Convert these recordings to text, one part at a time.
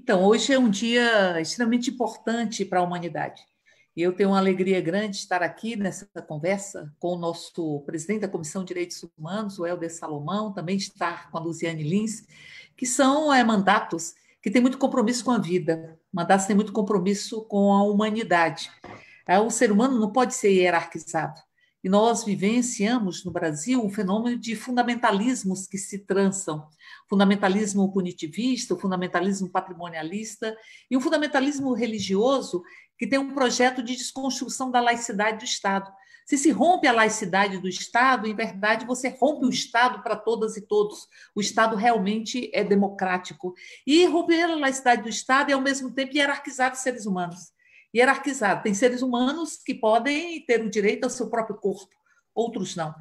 Então, hoje é um dia extremamente importante para a humanidade. E eu tenho uma alegria grande de estar aqui nessa conversa com o nosso presidente da Comissão de Direitos Humanos, o Helder Salomão, também estar com a Luziane Lins, que são mandatos que têm muito compromisso com a vida, mandatos que têm muito compromisso com a humanidade. O ser humano não pode ser hierarquizado. E nós vivenciamos no Brasil um fenômeno de fundamentalismos que se trançam, fundamentalismo punitivista, o fundamentalismo patrimonialista e o fundamentalismo religioso que tem um projeto de desconstrução da laicidade do Estado. Se rompe a laicidade do Estado, em verdade, você rompe o Estado para todas e todos. O Estado realmente é democrático. E romper a laicidade do Estado é, ao mesmo tempo, hierarquizar os seres humanos. Hierarquizado. Tem seres humanos que podem ter o direito ao seu próprio corpo, outros não.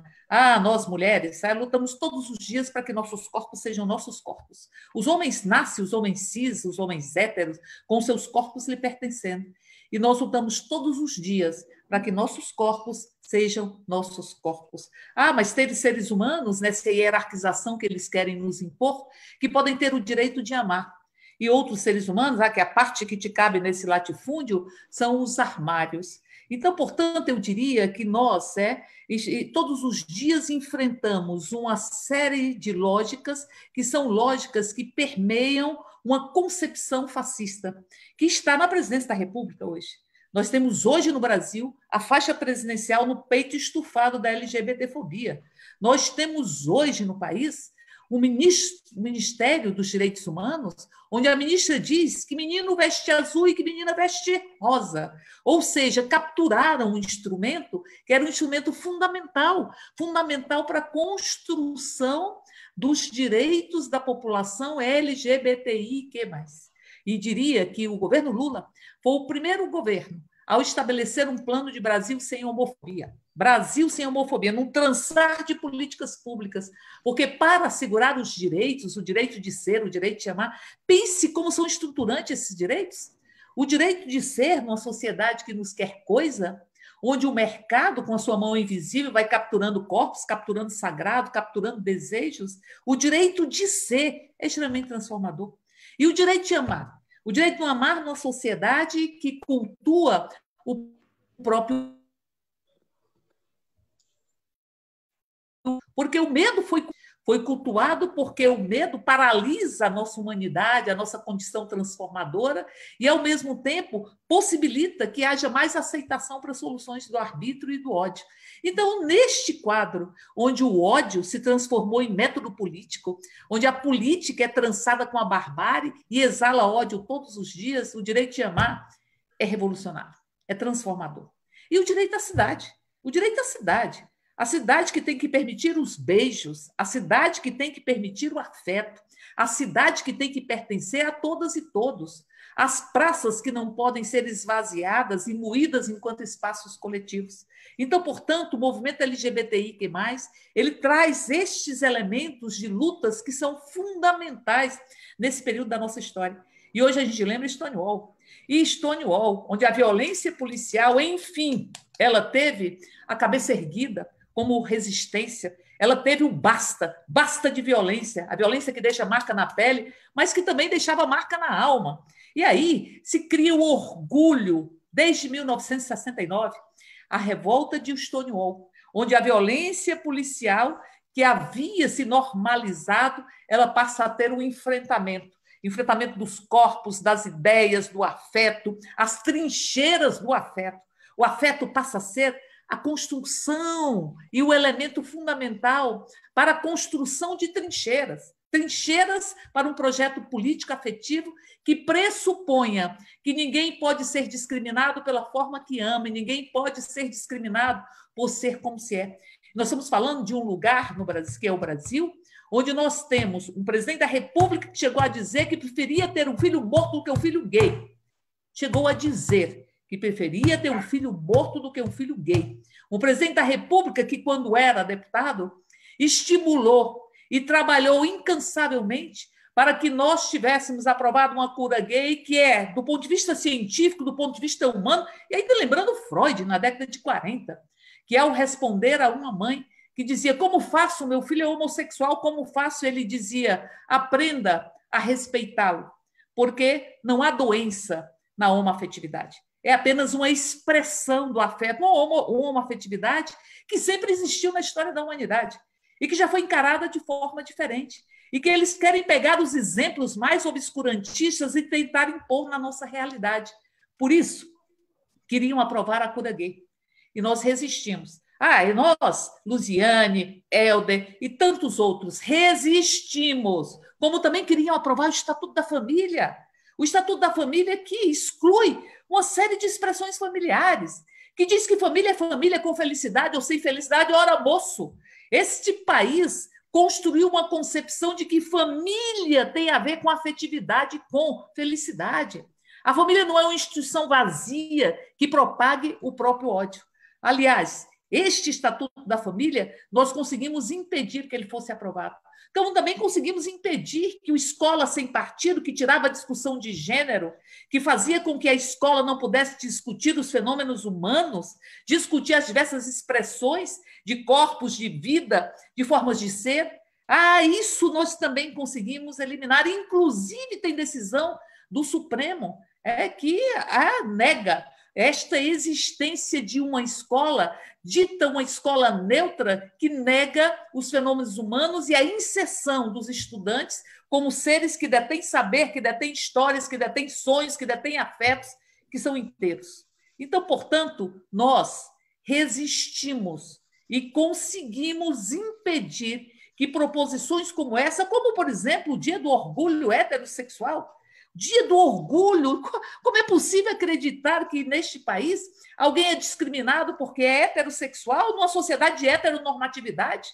Nós mulheres lutamos todos os dias para que nossos corpos sejam nossos corpos. Os homens nascem, os homens cis, os homens héteros, com seus corpos lhe pertencendo. E nós lutamos todos os dias para que nossos corpos sejam nossos corpos. Mas tem seres humanos, nessa hierarquização que eles querem nos impor, que podem ter o direito de amar. E outros seres humanos, que a parte que te cabe nesse latifúndio, são os armários. Então, portanto, eu diria que nós, todos os dias enfrentamos uma série de lógicas que são lógicas que permeiam uma concepção fascista, que está na presidência da República hoje. Nós temos hoje no Brasil a faixa presidencial no peito estufado da LGBTfobia. Nós temos hoje no país o Ministério dos Direitos Humanos, onde a ministra diz que menino veste azul e que menina veste rosa. Ou seja, capturaram um instrumento que era um instrumento fundamental, fundamental para a construção dos direitos da população LGBTIQ+. E diria que o governo Lula foi o primeiro governo ao estabelecer um plano de Brasil sem homofobia. Brasil sem homofobia, num trançar de políticas públicas, porque para assegurar os direitos, o direito de ser, o direito de amar, pense como são estruturantes esses direitos. O direito de ser numa sociedade que nos quer coisa, onde o mercado, com a sua mão invisível, vai capturando corpos, capturando sagrado, capturando desejos. O direito de ser é extremamente transformador. E o direito de amar? O direito de amar numa sociedade que cultua o próprio. Porque o medo foi cultuado, porque o medo paralisa a nossa humanidade, a nossa condição transformadora, e, ao mesmo tempo, possibilita que haja mais aceitação para soluções do arbítrio e do ódio. Então, neste quadro, onde o ódio se transformou em método político, onde a política é trançada com a barbárie e exala ódio todos os dias, o direito de amar é revolucionário, é transformador. E o direito à cidade? O direito à cidade. A cidade que tem que permitir os beijos, a cidade que tem que permitir o afeto, a cidade que tem que pertencer a todas e todos, as praças que não podem ser esvaziadas e moídas enquanto espaços coletivos. Então, portanto, o movimento LGBTIQ+, ele traz estes elementos de lutas que são fundamentais nesse período da nossa história. E hoje a gente lembra Stonewall. E Stonewall, onde a violência policial, enfim, ela teve a cabeça erguida, como resistência, ela teve o basta de violência, a violência que deixa marca na pele, mas que também deixava marca na alma. E aí se cria o orgulho, desde 1969, a revolta de Stonewall, onde a violência policial que havia se normalizado, ela passa a ter um enfrentamento dos corpos, das ideias, do afeto, as trincheiras do afeto. O afeto passa a ser a construção e o elemento fundamental para a construção de trincheiras. Trincheiras para um projeto político afetivo que pressuponha que ninguém pode ser discriminado pela forma que ama, e ninguém pode ser discriminado por ser como se é. Nós estamos falando de um lugar no Brasil, que é o Brasil, onde nós temos um presidente da República que chegou a dizer que preferia ter um filho morto do que um filho gay. Chegou a dizer que preferia ter um filho morto do que um filho gay. Um presidente da República que, quando era deputado, estimulou e trabalhou incansavelmente para que nós tivéssemos aprovado uma cura gay que é, do ponto de vista científico, do ponto de vista humano, e ainda lembrando Freud, na década de 40, que ao responder a uma mãe que dizia, como faço, meu filho é homossexual, como faço? Ele dizia, aprenda a respeitá-lo, porque não há doença na homoafetividade. É apenas uma expressão do afeto, uma homoafetividade que sempre existiu na história da humanidade e que já foi encarada de forma diferente. E que eles querem pegar os exemplos mais obscurantistas e tentar impor na nossa realidade. Por isso, queriam aprovar a cura gay. E nós resistimos. E nós, Luziane, Helder e tantos outros, resistimos. Como também queriam aprovar o Estatuto da Família. O Estatuto da Família que exclui uma série de expressões familiares, que diz que família é família com felicidade ou sem felicidade. Ora, moço, este país construiu uma concepção de que família tem a ver com afetividade, com felicidade. A família não é uma instituição vazia que propague o próprio ódio. Aliás, este Estatuto da Família, nós conseguimos impedir que ele fosse aprovado. Então, também conseguimos impedir que o Escola Sem Partido, que tirava a discussão de gênero, que fazia com que a escola não pudesse discutir os fenômenos humanos, discutir as diversas expressões de corpos, de vida, de formas de ser. Isso nós também conseguimos eliminar. Inclusive, tem decisão do Supremo que nega esta existência de uma escola, dita uma escola neutra, que nega os fenômenos humanos e a inserção dos estudantes como seres que detêm saber, que detêm histórias, que detêm sonhos, que detêm afetos, que são inteiros. Então, portanto, nós resistimos e conseguimos impedir que proposições como essa, como, por exemplo, o Dia do Orgulho Heterossexual, Dia do Orgulho. Como é possível acreditar que neste país alguém é discriminado porque é heterossexual numa sociedade de heteronormatividade,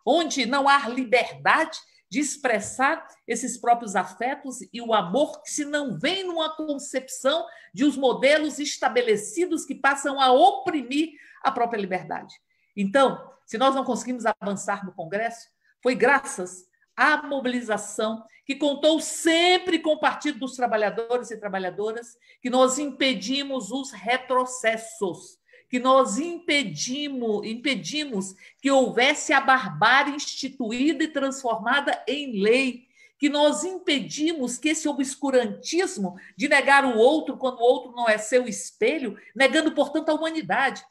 onde não há liberdade de expressar esses próprios afetos e o amor, que se não vem numa concepção de os modelos estabelecidos que passam a oprimir a própria liberdade. Então, se nós não conseguimos avançar no Congresso, foi graças à mobilização que contou sempre com o Partido dos Trabalhadores e Trabalhadoras, que nós impedimos os retrocessos, que nós impedimos que houvesse a barbárie instituída e transformada em lei, que nós impedimos que esse obscurantismo de negar o outro quando o outro não é seu espelho, negando, portanto, a humanidade.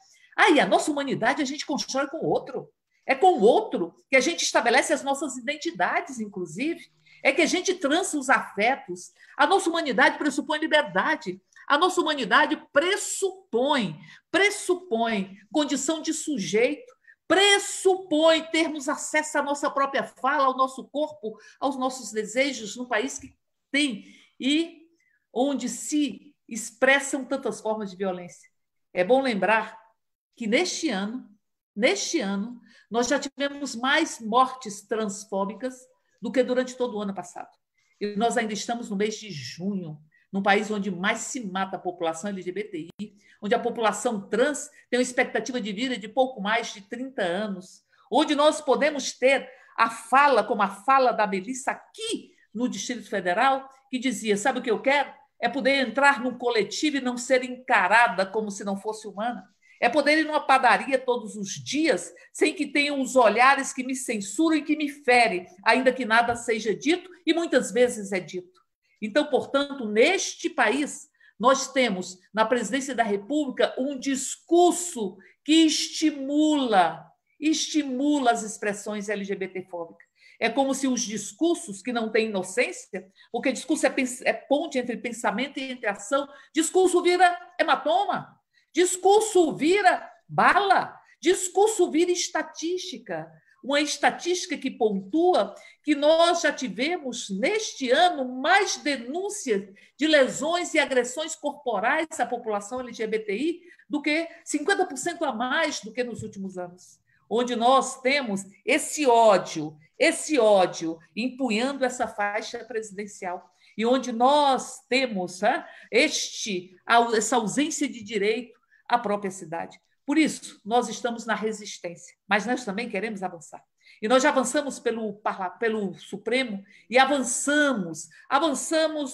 E a nossa humanidade a gente constrói com o outro. É com o outro que a gente estabelece as nossas identidades, inclusive. É que a gente trança os afetos. A nossa humanidade pressupõe liberdade. A nossa humanidade pressupõe condição de sujeito, pressupõe termos acesso à nossa própria fala, ao nosso corpo, aos nossos desejos, num país que tem e onde se expressam tantas formas de violência. É bom lembrar que neste ano, nós já tivemos mais mortes transfóbicas do que durante todo o ano passado. E nós ainda estamos no mês de junho, num país onde mais se mata a população LGBTI, onde a população trans tem uma expectativa de vida de pouco mais de 30 anos, onde nós podemos ter a fala, como a fala da Melissa aqui no Distrito Federal, que dizia, sabe o que eu quero? É poder entrar num coletivo e não ser encarada como se não fosse humana. É poder ir numa padaria todos os dias sem que tenham os olhares que me censuram e que me ferem, ainda que nada seja dito, e muitas vezes é dito. Então, portanto, neste país, nós temos, na presidência da República, um discurso que estimula as expressões LGBTfóbicas. É como se os discursos que não têm inocência, porque discurso é ponte entre pensamento e entre ação, discurso vira hematoma. Discurso vira bala, discurso vira estatística, uma estatística que pontua que nós já tivemos, neste ano, mais denúncias de lesões e agressões corporais à população LGBTI do que 50% a mais do que nos últimos anos, onde nós temos esse ódio empunhando essa faixa presidencial, e onde nós temos essa ausência de direito à própria cidade. Por isso, nós estamos na resistência, mas nós também queremos avançar. E nós já avançamos pelo Supremo e avançamos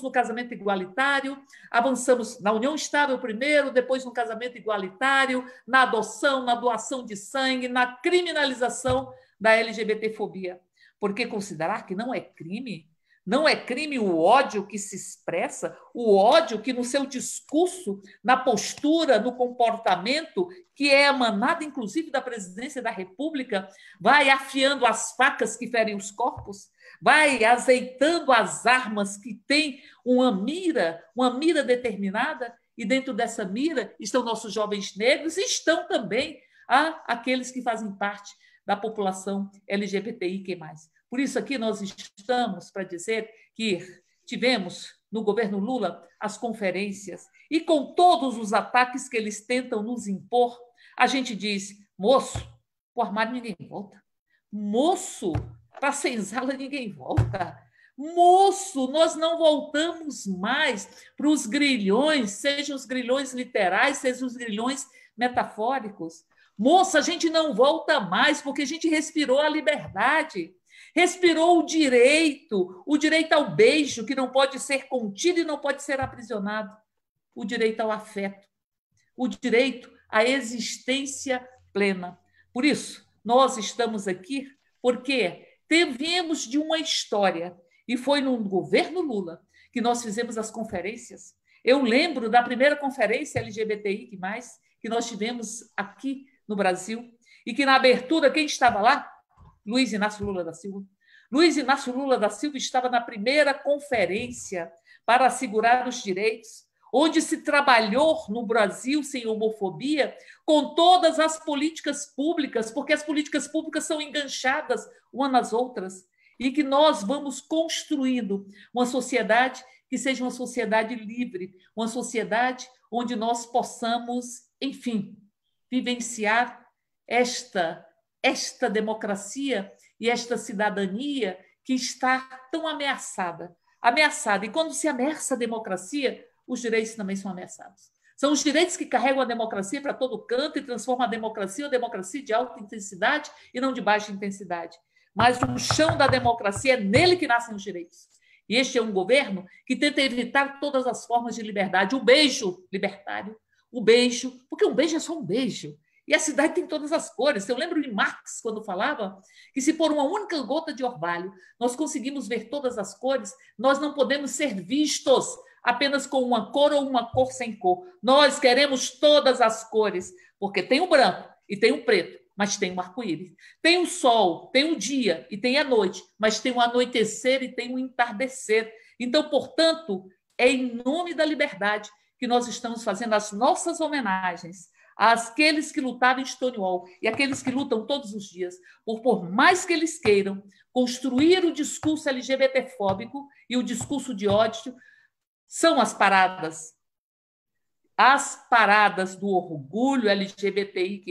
no casamento igualitário, avançamos na união estável primeiro, depois no casamento igualitário, na adoção, na doação de sangue, na criminalização da LGBTfobia. Porque considerar que não é crime Não é crime o ódio que se expressa, o ódio que no seu discurso, na postura, no comportamento, que é emanado inclusive da presidência da República, vai afiando as facas que ferem os corpos, vai azeitando as armas que têm uma mira determinada, e dentro dessa mira estão nossos jovens negros e estão também aqueles que fazem parte da população LGBTI+. Por isso, aqui nós estamos para dizer que tivemos no governo Lula as conferências e com todos os ataques que eles tentam nos impor, a gente diz, moço, para o armário ninguém volta. Moço, para a senzala ninguém volta. Moço, nós não voltamos mais para os grilhões, sejam os grilhões literais, sejam os grilhões metafóricos. Moça, a gente não volta mais porque a gente respirou a liberdade. Respirou o direito ao beijo, que não pode ser contido e não pode ser aprisionado, o direito ao afeto, o direito à existência plena. Por isso, nós estamos aqui porque viemos de uma história, e foi no governo Lula que nós fizemos as conferências. Eu lembro da primeira conferência LGBTI+, que nós tivemos aqui no Brasil, e que na abertura, quem estava lá? Luiz Inácio Lula da Silva. Luiz Inácio Lula da Silva estava na primeira conferência para assegurar os direitos, onde se trabalhou no Brasil sem homofobia, com todas as políticas públicas, porque as políticas públicas são enganchadas umas nas outras, e que nós vamos construindo uma sociedade que seja uma sociedade livre, uma sociedade onde nós possamos, enfim, vivenciar esta democracia e esta cidadania que está tão ameaçada. E quando se ameaça a democracia, os direitos também são ameaçados. São os direitos que carregam a democracia para todo canto e transformam a democracia de alta intensidade e não de baixa intensidade. Mas o chão da democracia é nele que nascem os direitos. E este é um governo que tenta evitar todas as formas de liberdade. O beijo libertário, o beijo, porque um beijo é só um beijo. E a cidade tem todas as cores. Eu lembro de Marx, quando falava que se por uma única gota de orvalho nós conseguimos ver todas as cores, nós não podemos ser vistos apenas com uma cor ou uma cor sem cor. Nós queremos todas as cores, porque tem o branco e tem o preto, mas tem o arco-íris. Tem o sol, tem o dia e tem a noite, mas tem o anoitecer e tem o entardecer. Então, portanto, é em nome da liberdade que nós estamos fazendo as nossas homenagens àqueles que lutaram em Stonewall e aqueles que lutam todos os dias, por mais que eles queiram construir o discurso LGBT-fóbico e o discurso de ódio, são as paradas do orgulho LGBTI+,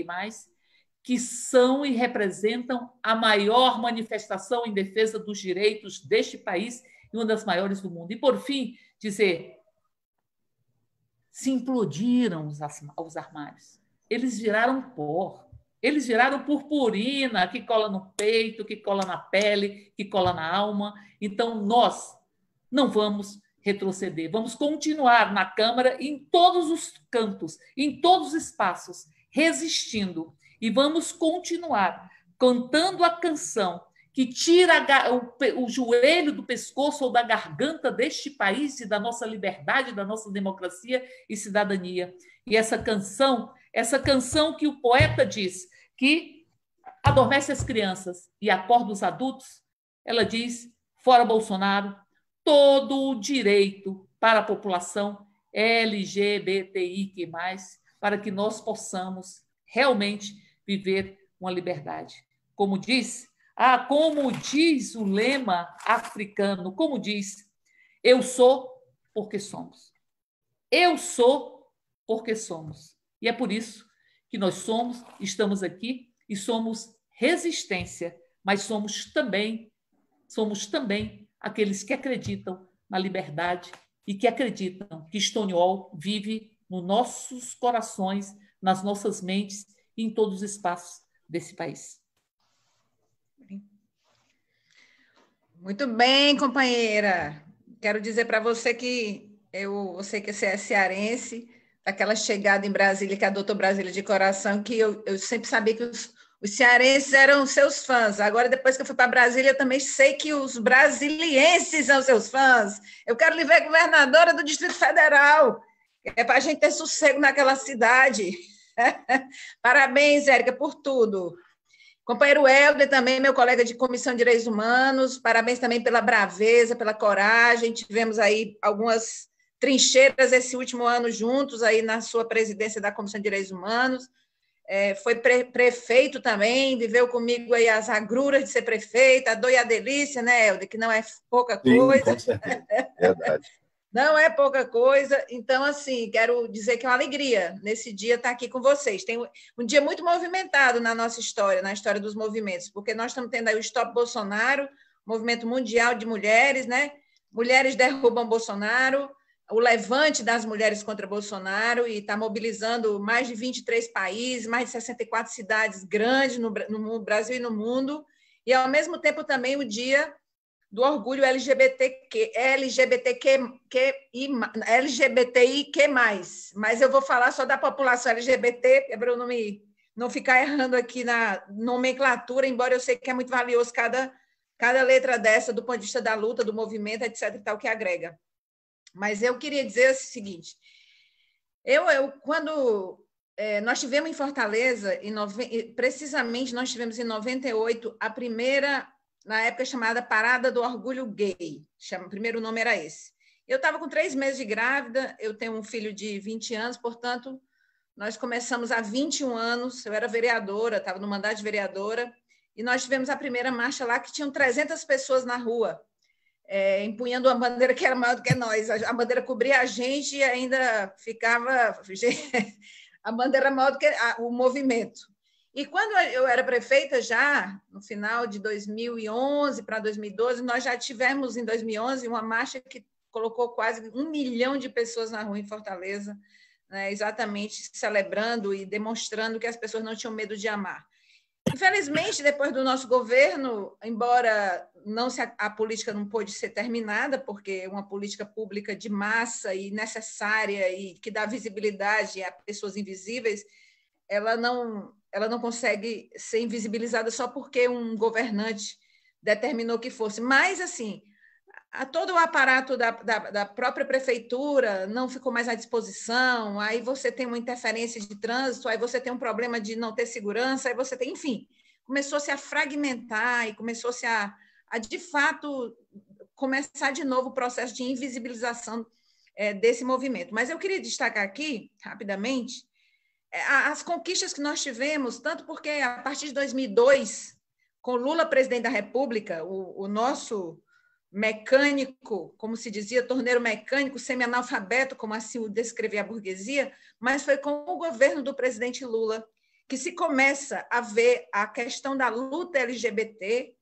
que são e representam a maior manifestação em defesa dos direitos deste país e uma das maiores do mundo. E, por fim, dizer, se implodiram os armários. Eles viraram pó. Eles viraram purpurina, que cola no peito, que cola na pele, que cola na alma. Então, nós não vamos retroceder. Vamos continuar na Câmara, em todos os cantos, em todos os espaços, resistindo. E vamos continuar cantando a canção que tira o joelho do pescoço ou da garganta deste país e da nossa liberdade, da nossa democracia e cidadania. E essa canção que o poeta diz que adormece as crianças e acorda os adultos, ela diz, fora Bolsonaro, todo o direito para a população LGBTI+, para que nós possamos realmente viver uma liberdade. Como diz o lema africano, como diz, eu sou porque somos. Eu sou porque somos. E é por isso que nós estamos aqui e somos resistência, mas somos também aqueles que acreditam na liberdade e que acreditam que Stonewall vive nos nossos corações, nas nossas mentes e em todos os espaços desse país. Muito bem, companheira. Quero dizer para você que eu sei que você é cearense, daquela chegada em Brasília, que adotou Brasília de coração, que eu sempre sabia que os cearenses eram seus fãs. Agora, depois que eu fui para Brasília, eu também sei que os brasilienses são seus fãs. Eu quero lhe ver governadora do Distrito Federal. É para a gente ter sossego naquela cidade. Parabéns, Érica, por tudo. Companheiro Helder, também meu colega de Comissão de Direitos Humanos, parabéns também pela braveza, pela coragem. Tivemos aí algumas trincheiras esse último ano juntos aí na sua presidência da Comissão de Direitos Humanos. Foi prefeito também, viveu comigo aí as agruras de ser prefeita, a dor e a delícia, né, Helder, que não é pouca coisa. Sim, com certeza, verdade. Não é pouca coisa. Então, assim, quero dizer que é uma alegria nesse dia estar aqui com vocês. Tem um dia muito movimentado na nossa história, na história dos movimentos, porque nós estamos tendo aí o Stop Bolsonaro, movimento mundial de mulheres, né? Mulheres derrubam Bolsonaro, o levante das mulheres contra Bolsonaro, e está mobilizando mais de 23 países, mais de 64 cidades grandes no Brasil e no mundo, e, ao mesmo tempo, também o dia do orgulho LGBTIQ+. Mas eu vou falar só da população LGBT, para eu não ficar errando aqui na nomenclatura, embora eu sei que é muito valioso cada letra dessa, do ponto de vista da luta, do movimento, etc., tal, que agrega. Mas eu queria dizer o seguinte, quando nós tivemos em Fortaleza, precisamente nós tivemos em 98, a primeira, na época chamada Parada do Orgulho Gay, o primeiro nome era esse. Eu estava com 3 meses de grávida, eu tenho um filho de 20 anos, portanto, nós começamos há 21 anos, eu era vereadora, estava no mandato de vereadora, e nós tivemos a primeira marcha lá, que tinham 300 pessoas na rua, empunhando uma bandeira que era maior do que nós. A bandeira cobria a gente e ainda ficava... A bandeira maior do que o movimento. E quando eu era prefeita, já no final de 2011 para 2012, nós já tivemos, em 2011, uma marcha que colocou quase 1 milhão de pessoas na rua em Fortaleza, né, exatamente celebrando e demonstrando que as pessoas não tinham medo de amar. Infelizmente, depois do nosso governo, embora a política não pôde ser terminada, porque é uma política pública de massa e necessária e que dá visibilidade a pessoas invisíveis, ela não consegue ser invisibilizada só porque um governante determinou que fosse. Mas, assim, todo o aparato da própria prefeitura não ficou mais à disposição, aí você tem uma interferência de trânsito, aí você tem um problema de não ter segurança, aí você tem, enfim, começou-se a fragmentar e começou-se a, de fato, começar de novo o processo de invisibilização desse movimento. Mas eu queria destacar aqui, rapidamente, as conquistas que nós tivemos, tanto porque, a partir de 2002, com Lula presidente da República, o nosso mecânico, como se dizia, torneiro mecânico, semi-analfabeto, como assim o descrevia a burguesia, mas foi com o governo do presidente Lula que se começa a ver a questão da luta LGBT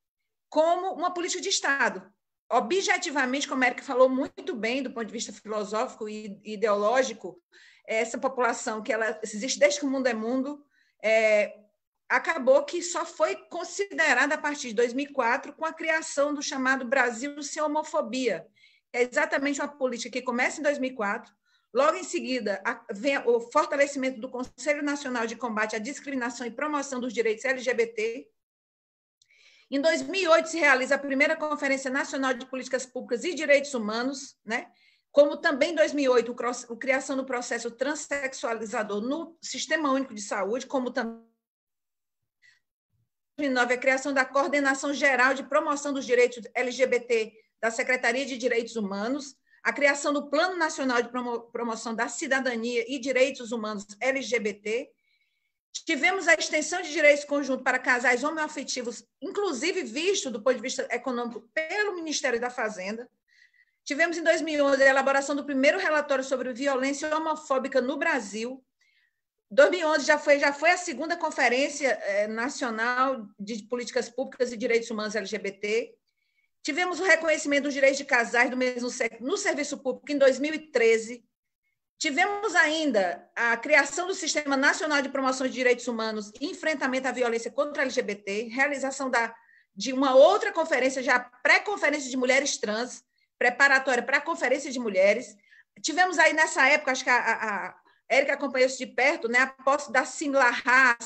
como uma política de Estado. Objetivamente, como a Érica falou muito bem, do ponto de vista filosófico e ideológico, essa população que ela existe desde que o mundo é mundo, acabou que só foi considerada a partir de 2004 com a criação do chamado Brasil Sem Homofobia. É exatamente uma política que começa em 2004, logo em seguida vem o fortalecimento do Conselho Nacional de Combate à Discriminação e Promoção dos Direitos LGBT. Em 2008 se realiza a primeira Conferência Nacional de Políticas Públicas e Direitos Humanos, né? Como também em 2008 a criação do processo transexualizador no Sistema Único de Saúde, como também 2009, a criação da Coordenação Geral de Promoção dos Direitos LGBT da Secretaria de Direitos Humanos, a criação do Plano Nacional de Promoção da Cidadania e Direitos Humanos LGBT. Tivemos a extensão de direitos conjuntos para casais homoafetivos, inclusive visto do ponto de vista econômico pelo Ministério da Fazenda. Tivemos, em 2011, a elaboração do primeiro relatório sobre violência homofóbica no Brasil. 2011 já foi a segunda Conferência Nacional de Políticas Públicas e Direitos Humanos LGBT. Tivemos o reconhecimento dos direitos de casais do mesmo sexo no serviço público em 2013. Tivemos ainda a criação do Sistema Nacional de Promoção de Direitos Humanos e Enfrentamento à Violência contra a LGBT, realização de uma outra conferência, já pré-conferência de mulheres trans, preparatória para a Conferência de Mulheres. Tivemos aí, nessa época, acho que Érica acompanhou isso de perto, né? A posse da Simlarra,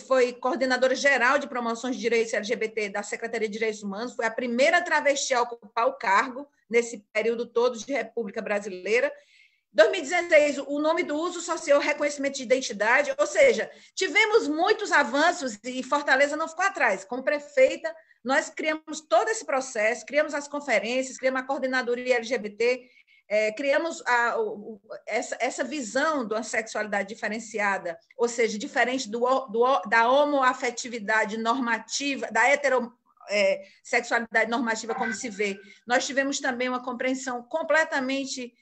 foi coordenadora geral de promoções de direitos LGBT da Secretaria de Direitos Humanos, foi a primeira travesti a ocupar o cargo nesse período todo de República Brasileira. 2016, o nome do uso social, reconhecimento de identidade, ou seja, tivemos muitos avanços e Fortaleza não ficou atrás. Como prefeita, nós criamos todo esse processo, criamos as conferências, criamos a coordenadoria LGBT, criamos essa visão de uma sexualidade diferenciada, ou seja, diferente da homoafetividade normativa, da heterossexualidade normativa, como se vê. Nós tivemos também uma compreensão completamente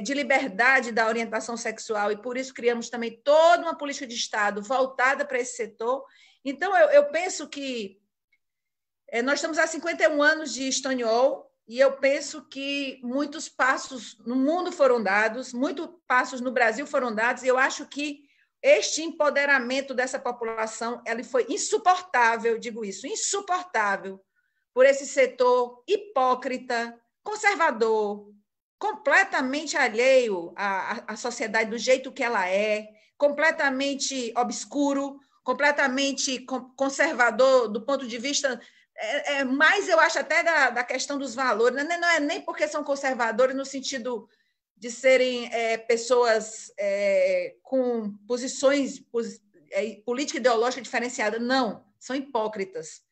de liberdade da orientação sexual, e por isso criamos também toda uma política de Estado voltada para esse setor. Então, eu penso que nós estamos há 51 anos de Stonewall, e eu penso que muitos passos no mundo foram dados, muitos passos no Brasil foram dados, e eu acho que este empoderamento dessa população ele foi insuportável, digo isso, insuportável, por esse setor hipócrita, conservador, completamente alheio à sociedade do jeito que ela é, completamente obscuro, completamente conservador do ponto de vista... mas eu acho até da questão dos valores, não é nem porque são conservadores no sentido de serem pessoas com posições política e ideológica diferenciadas, não, são hipócritas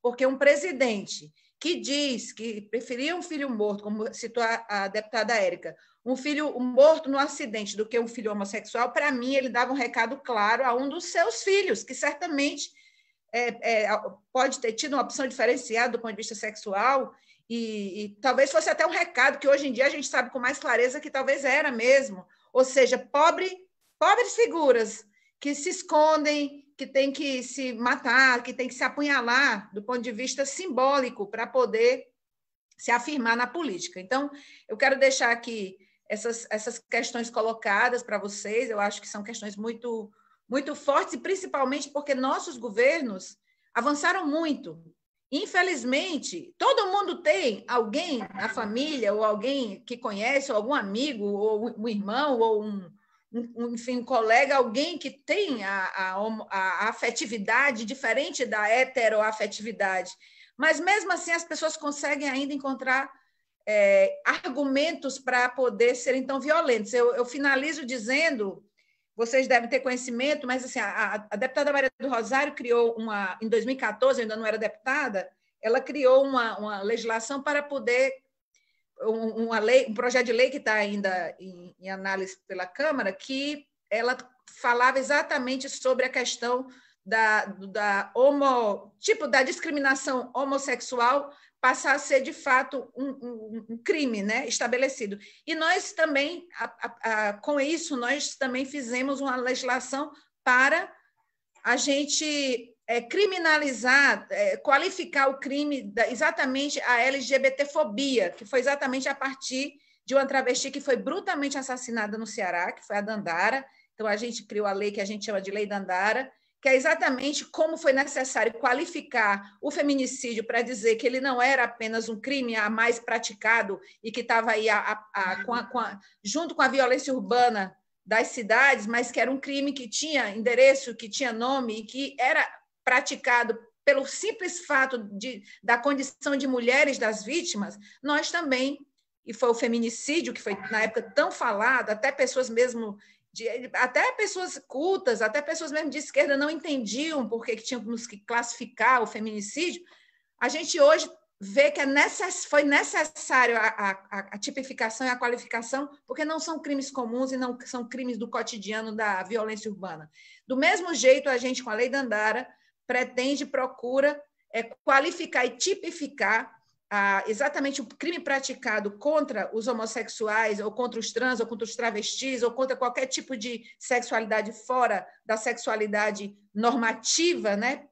porque um presidente que diz que preferia um filho morto, como citou a deputada Érica, um filho morto no acidente do que um filho homossexual, para mim ele dava um recado claro a um dos seus filhos, que certamente pode ter tido uma opção diferenciada do ponto de vista sexual, e talvez fosse até um recado que hoje em dia a gente sabe com mais clareza que talvez era mesmo, ou seja, pobres figuras que se escondem, que tem que se matar, que tem que se apunhalar do ponto de vista simbólico para poder se afirmar na política. Então, eu quero deixar aqui essas questões colocadas para vocês, eu acho que são questões muito, muito fortes, e principalmente porque nossos governos avançaram muito. Infelizmente, todo mundo tem alguém na família, ou alguém que conhece, ou algum amigo, ou um irmão, ou enfim, um colega, alguém que tem a afetividade diferente da heteroafetividade. Mas, mesmo assim, as pessoas conseguem ainda encontrar argumentos para poder serem tão violentos. Eu finalizo dizendo, vocês devem ter conhecimento, mas assim, a deputada Maria do Rosário criou em 2014, eu ainda não era deputada, ela criou uma legislação para poder... um projeto de lei que está ainda em análise pela Câmara, que ela falava exatamente sobre a questão da discriminação homossexual passar a ser, de fato, um crime, né, estabelecido. E nós também, com isso, nós também fizemos uma legislação para a gente criminalizar, qualificar o crime, exatamente a LGBTfobia, que foi exatamente a partir de uma travesti que foi brutalmente assassinada no Ceará, que foi a Dandara. Então, a gente criou a lei que a gente chama de Lei Dandara, que é exatamente como foi necessário qualificar o feminicídio para dizer que ele não era apenas um crime a mais praticado e que estava aí junto com a violência urbana das cidades, mas que era um crime que tinha endereço, que tinha nome e que era praticado pelo simples fato da condição de mulheres das vítimas. Nós também, e foi o feminicídio que foi na época tão falado, até pessoas mesmo, até pessoas cultas, até pessoas mesmo de esquerda não entendiam por que tínhamos que classificar o feminicídio. A gente hoje vê que foi necessário a tipificação e a qualificação, porque não são crimes comuns e não são crimes do cotidiano da violência urbana. Do mesmo jeito, a gente, com a Lei Dandara, procura qualificar e tipificar exatamente o crime praticado contra os homossexuais, ou contra os trans, ou contra os travestis, ou contra qualquer tipo de sexualidade fora da sexualidade normativa, né?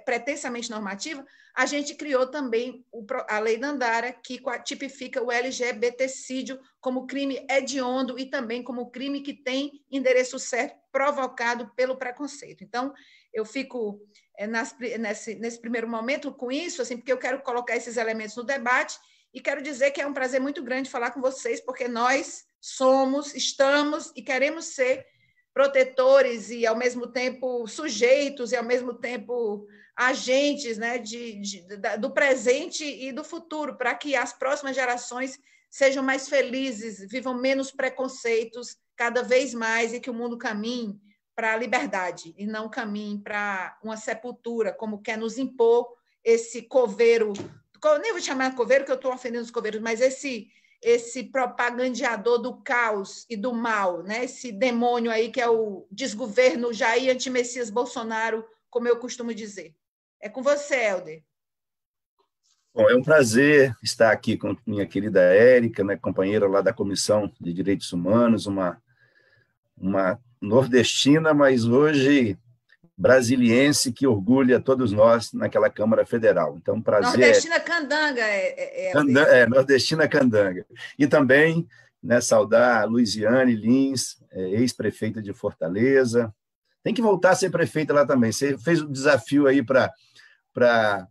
Pretensamente normativa. A gente criou também a Lei Dandara, que tipifica o LGBTcídio como crime hediondo e também como crime que tem endereço certo provocado pelo preconceito. Então, eu fico nesse primeiro momento com isso, assim, porque eu quero colocar esses elementos no debate E quero dizer que é um prazer muito grande falar com vocês, porque nós somos, estamos e queremos ser protetores e, ao mesmo tempo, sujeitos e, ao mesmo tempo, agentes, né, do presente e do futuro, para que as próximas gerações sejam mais felizes, vivam menos preconceitos cada vez mais e que o mundo caminhe para a liberdade e não caminhe para uma sepultura, como quer nos impor esse coveiro. Nem vou chamar de coveiro, que eu estou ofendendo os coveiros, mas esse propagandeador do caos e do mal, né? Esse demônio aí que é o desgoverno Jair anti-Messias Bolsonaro, como eu costumo dizer. É com você, Helder. Bom, é um prazer estar aqui com minha querida Érica, né, companheira lá da Comissão de Direitos Humanos, uma nordestina, mas hoje brasiliense, que orgulha todos nós naquela Câmara Federal. Então, prazer. Nordestina candanga. Nordestina candanga. E também, né, saudar a Luiziane Lins, ex-prefeita de Fortaleza. Tem que voltar a ser prefeita lá também. Você fez um desafio aí para a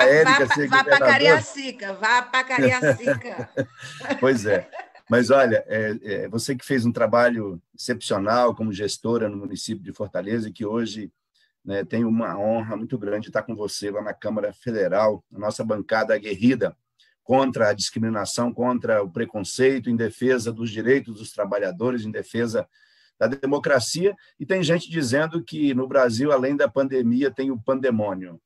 Érica ser Vá para Cariacica, vá para Cariacica. Pois é. Mas, olha, você que fez um trabalho excepcional como gestora no município de Fortaleza e que hoje, né, tem uma honra muito grande estar com você lá na Câmara Federal, a nossa bancada aguerrida contra a discriminação, contra o preconceito, em defesa dos direitos dos trabalhadores, em defesa da democracia. E tem gente dizendo que no Brasil, além da pandemia, tem o pandemônio.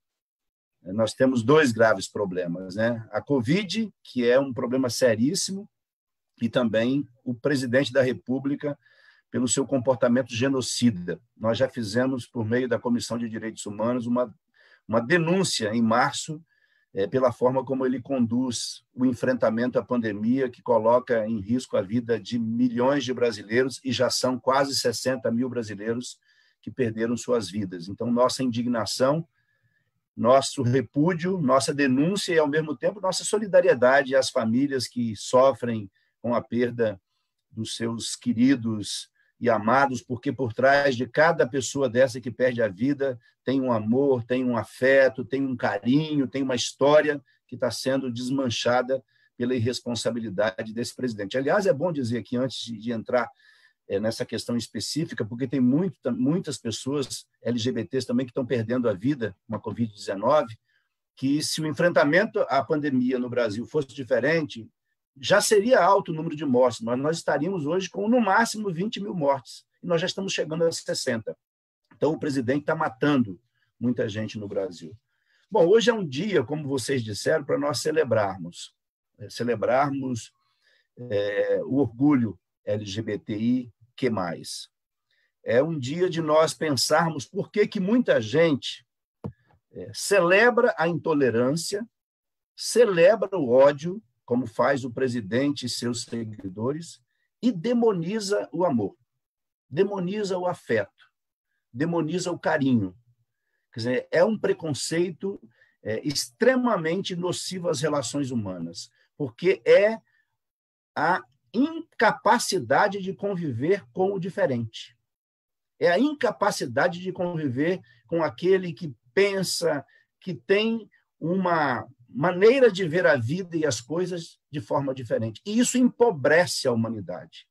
Nós temos dois graves problemas, né? A Covid, que é um problema seríssimo, e também o presidente da República pelo seu comportamento genocida. Nós já fizemos, por meio da Comissão de Direitos Humanos, uma denúncia em março pela forma como ele conduz o enfrentamento à pandemia, que coloca em risco a vida de milhões de brasileiros, e já são quase 60 mil brasileiros que perderam suas vidas. Então, nossa indignação, nosso repúdio, nossa denúncia e, ao mesmo tempo, nossa solidariedade às famílias que sofrem com a perda dos seus queridos e amados, porque por trás de cada pessoa dessa que perde a vida tem um amor, tem um afeto, tem um carinho, tem uma história que está sendo desmanchada pela irresponsabilidade desse presidente. Aliás, é bom dizer aqui, antes de entrar nessa questão específica, porque tem muitas pessoas LGBTs também que estão perdendo a vida com a Covid-19, que se o enfrentamento à pandemia no Brasil fosse diferente, já seria alto o número de mortes, mas nós estaríamos hoje com, no máximo, 20 mil mortes, e nós já estamos chegando a 60. Então, o presidente está matando muita gente no Brasil. Bom, hoje é um dia, como vocês disseram, para nós celebrarmos o orgulho LGBTI, que mais? É um dia de nós pensarmos por que muita gente celebra a intolerância, celebra o ódio, como faz o presidente e seus seguidores, e demoniza o amor, demoniza o afeto, demoniza o carinho. Quer dizer, é um preconceito extremamente nocivo às relações humanas, porque é a incapacidade de conviver com o diferente. É a incapacidade de conviver com aquele que pensa, que tem uma maneira de ver a vida e as coisas de forma diferente. E isso empobrece a humanidade.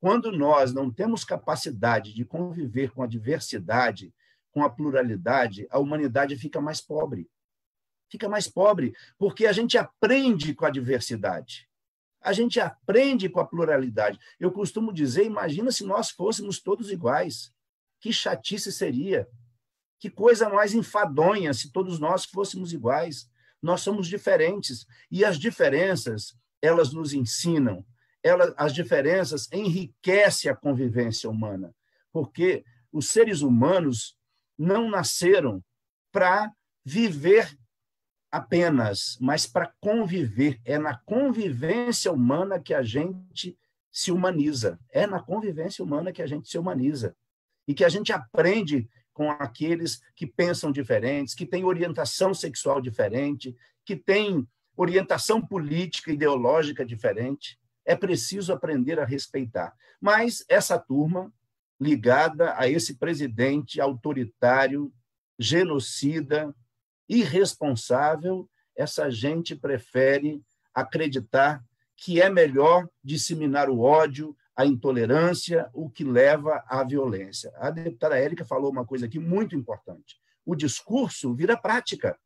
Quando nós não temos capacidade de conviver com a diversidade, com a pluralidade, a humanidade fica mais pobre. Fica mais pobre porque a gente aprende com a diversidade. A gente aprende com a pluralidade. Eu costumo dizer, imagina se nós fôssemos todos iguais. Que chatice seria. Que coisa mais enfadonha se todos nós fôssemos iguais. Nós somos diferentes. E as diferenças, elas nos ensinam. As diferenças enriquecem a convivência humana. Porque os seres humanos não nasceram para viver apenas, mas para conviver. É na convivência humana que a gente se humaniza. É na convivência humana que a gente se humaniza. E que a gente aprende com aqueles que pensam diferentes, que têm orientação sexual diferente, que têm orientação política, ideológica diferente. É preciso aprender a respeitar. Mas essa turma, ligada a esse presidente autoritário, genocida, irresponsável, essa gente prefere acreditar que é melhor disseminar o ódio, a intolerância, o que leva à violência. A deputada Érica falou uma coisa aqui muito importante. O discurso vira prática.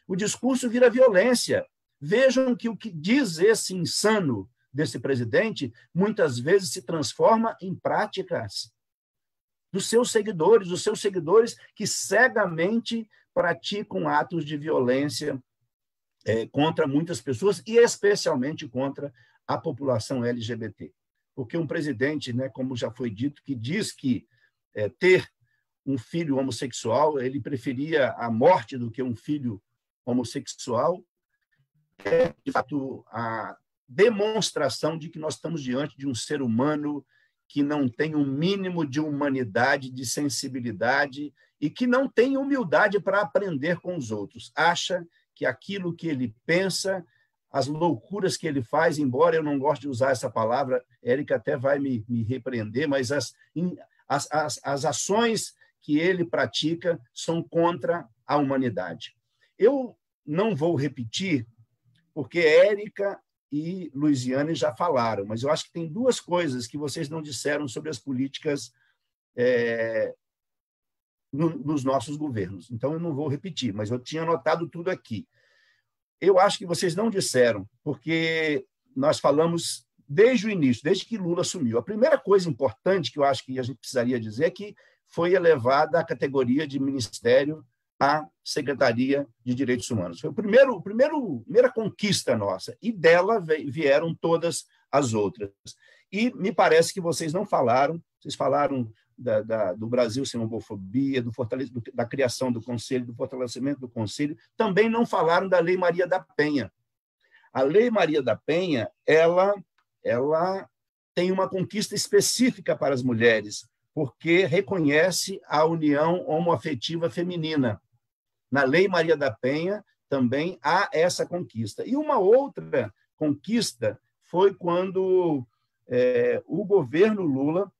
O discurso vira violência. Vejam que o que diz esse insano desse presidente muitas vezes se transforma em práticas dos seus seguidores que cegamente praticam atos de violência contra muitas pessoas e especialmente contra a população LGBT. Porque um presidente, né, como já foi dito, que diz que ter um filho homossexual, ele preferia a morte do que um filho homossexual, é, de fato, a demonstração de que nós estamos diante de um ser humano que não tem um mínimo de humanidade, de sensibilidade e que não tem humildade para aprender com os outros. Acha que aquilo que ele pensa, as loucuras que ele faz, embora eu não goste de usar essa palavra, Érica até vai me repreender, mas as ações que ele pratica são contra a humanidade. Eu não vou repetir, porque Érica e Luiziane já falaram, mas eu acho que tem duas coisas que vocês não disseram sobre as políticas nos nossos governos. Então, eu não vou repetir, mas eu tinha anotado tudo aqui. Eu acho que vocês não disseram, porque nós falamos desde o início, desde que Lula assumiu. A primeira coisa importante que eu acho que a gente precisaria dizer é que foi elevada a categoria de ministério à Secretaria de Direitos Humanos. Foi a primeira conquista nossa, e dela vieram todas as outras. E me parece que vocês não falaram, vocês falaram do Brasil sem homofobia, da criação do Conselho, do fortalecimento do Conselho, também não falaram da Lei Maria da Penha. A Lei Maria da Penha, ela tem uma conquista específica para as mulheres, porque reconhece a união homoafetiva feminina. Na Lei Maria da Penha também há essa conquista. E uma outra conquista foi quando o governo Lula,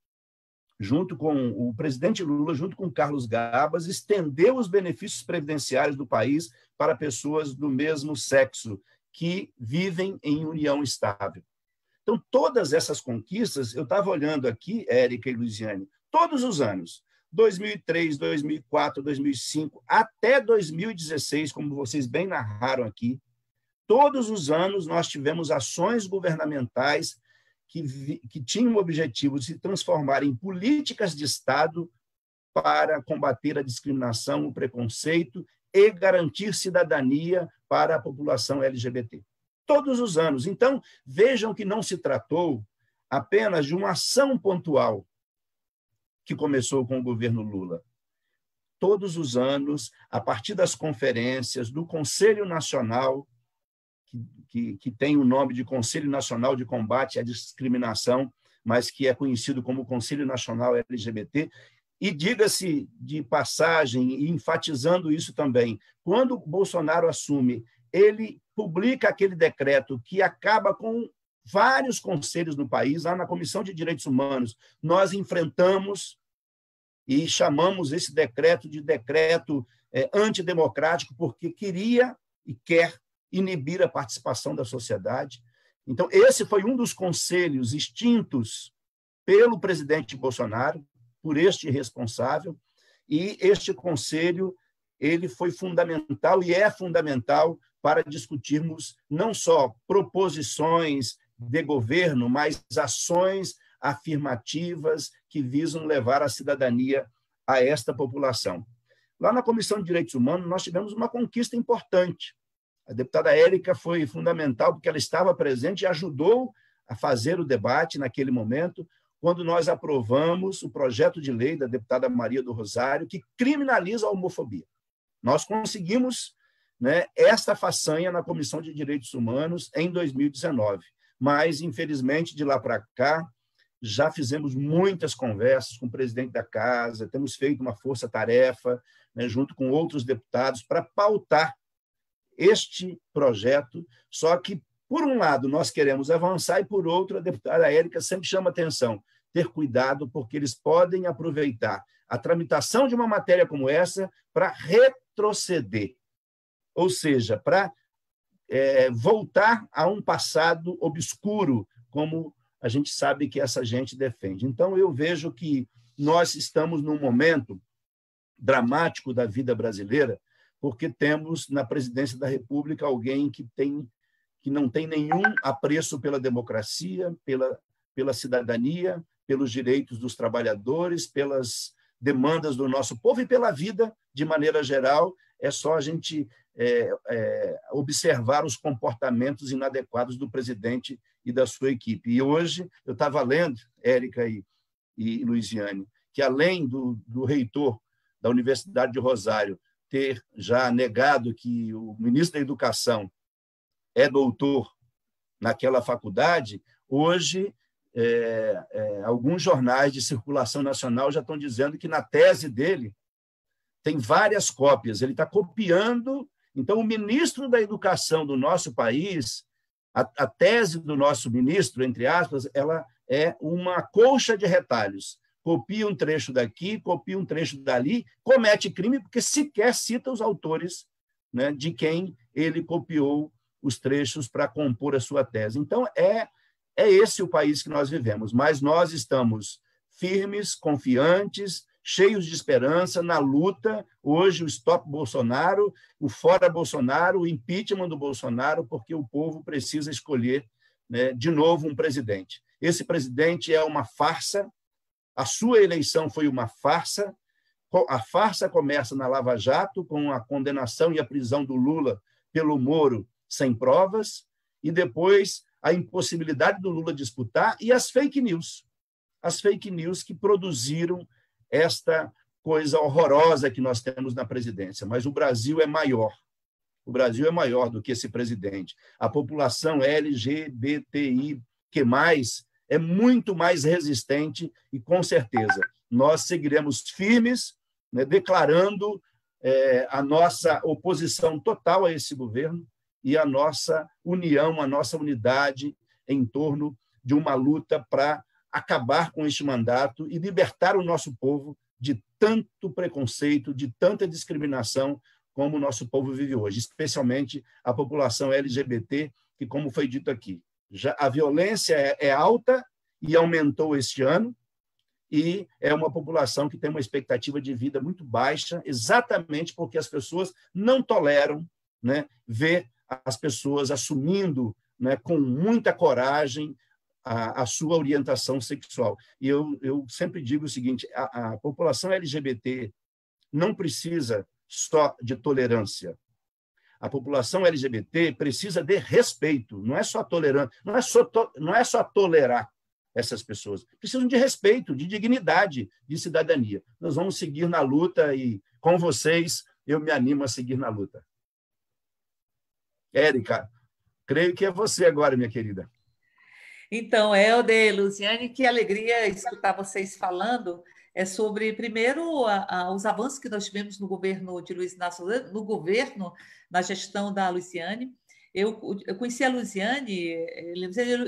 junto com o presidente Lula, junto com Carlos Gabas, estendeu os benefícios previdenciários do país para pessoas do mesmo sexo que vivem em união estável. Então, todas essas conquistas, eu estava olhando aqui, Érica e Luiziane, todos os anos, 2003, 2004, 2005, até 2016, como vocês bem narraram aqui, todos os anos nós tivemos ações governamentais que tinham o objetivo de se transformar em políticas de Estado para combater a discriminação, o preconceito e garantir cidadania para a população LGBT. Todos os anos. Então, vejam que não se tratou apenas de uma ação pontual que começou com o governo Lula. Todos os anos, a partir das conferências do Conselho Nacional, que tem o nome de Conselho Nacional de Combate à Discriminação, mas que é conhecido como Conselho Nacional LGBT, e diga-se de passagem, e enfatizando isso também, quando Bolsonaro assume, ele publica aquele decreto que acaba com vários conselhos no país. Lá na Comissão de Direitos Humanos, nós enfrentamos e chamamos esse decreto de decreto antidemocrático, porque queria e quer inibir a participação da sociedade. Então, esse foi um dos conselhos extintos pelo presidente Bolsonaro, por este responsável, e este conselho ele foi fundamental e é fundamental para discutirmos não só proposições de governo, mas ações afirmativas que visam levar a cidadania a esta população. Lá na Comissão de Direitos Humanos, nós tivemos uma conquista importante. A deputada Érica foi fundamental, porque ela estava presente e ajudou a fazer o debate naquele momento, quando nós aprovamos o projeto de lei da deputada Maria do Rosário, que criminaliza a homofobia. Nós conseguimos, né, esta façanha na Comissão de Direitos Humanos em 2019, mas, infelizmente, de lá para cá, já fizemos muitas conversas com o presidente da Casa, temos feito uma força-tarefa, né, junto com outros deputados, para pautar este projeto, só que, por um lado, nós queremos avançar e, por outro, a deputada Érica sempre chama atenção, ter cuidado, porque eles podem aproveitar a tramitação de uma matéria como essa para retroceder, ou seja, para voltar a um passado obscuro, como a gente sabe que essa gente defende. Então, eu vejo que nós estamos num momento dramático da vida brasileira, porque temos na presidência da República alguém que não tem nenhum apreço pela democracia, pela cidadania, pelos direitos dos trabalhadores, pelas demandas do nosso povo e pela vida de maneira geral. É só a gente observar os comportamentos inadequados do presidente e da sua equipe. E hoje eu estava lendo, Érica e Luiziane, que além do reitor da Universidade de Rosário ter já negado que o ministro da Educação é doutor naquela faculdade, hoje alguns jornais de circulação nacional já estão dizendo que na tese dele tem várias cópias, ele está copiando. Então, o ministro da Educação do nosso país, a tese do nosso ministro, entre aspas, ela é uma colcha de retalhos. Copia um trecho daqui, copia um trecho dali, comete crime porque sequer cita os autores, né, de quem ele copiou os trechos para compor a sua tese. Então, é esse o país que nós vivemos, mas nós estamos firmes, confiantes, cheios de esperança, na luta. Hoje, o Stop Bolsonaro, o Fora Bolsonaro, o impeachment do Bolsonaro, porque o povo precisa escolher, né, de novo um presidente. Esse presidente é uma farsa, a sua eleição foi uma farsa. A farsa começa na Lava Jato, com a condenação e a prisão do Lula pelo Moro sem provas, e depois a impossibilidade do Lula disputar, e as fake news que produziram esta coisa horrorosa que nós temos na presidência. Mas o Brasil é maior. O Brasil é maior do que esse presidente. A população LGBTI, que mais, é muito mais resistente e, com certeza, nós seguiremos firmes, né, declarando a nossa oposição total a esse governo e a nossa união, a nossa unidade em torno de uma luta para acabar com este mandato e libertar o nosso povo de tanto preconceito, de tanta discriminação como o nosso povo vive hoje, especialmente a população LGBT, que, como foi dito aqui, a violência é alta e aumentou este ano, e é uma população que tem uma expectativa de vida muito baixa, exatamente porque as pessoas não toleram, né, ver as pessoas assumindo, né, com muita coragem a sua orientação sexual. E eu sempre digo o seguinte: a população LGBT não precisa só de tolerância. A população LGBT precisa de respeito, não é só tolerância, não é só tolerar essas pessoas. Precisam de respeito, de dignidade, de cidadania. Nós vamos seguir na luta e, com vocês, eu me animo a seguir na luta. Érica, creio que é você agora, minha querida. Então, Helder, Luziane, que alegria escutar vocês falando sobre, primeiro, os avanços que nós tivemos no governo de Luiz Inácio, na gestão da Luziane. Eu conheci a Luziane,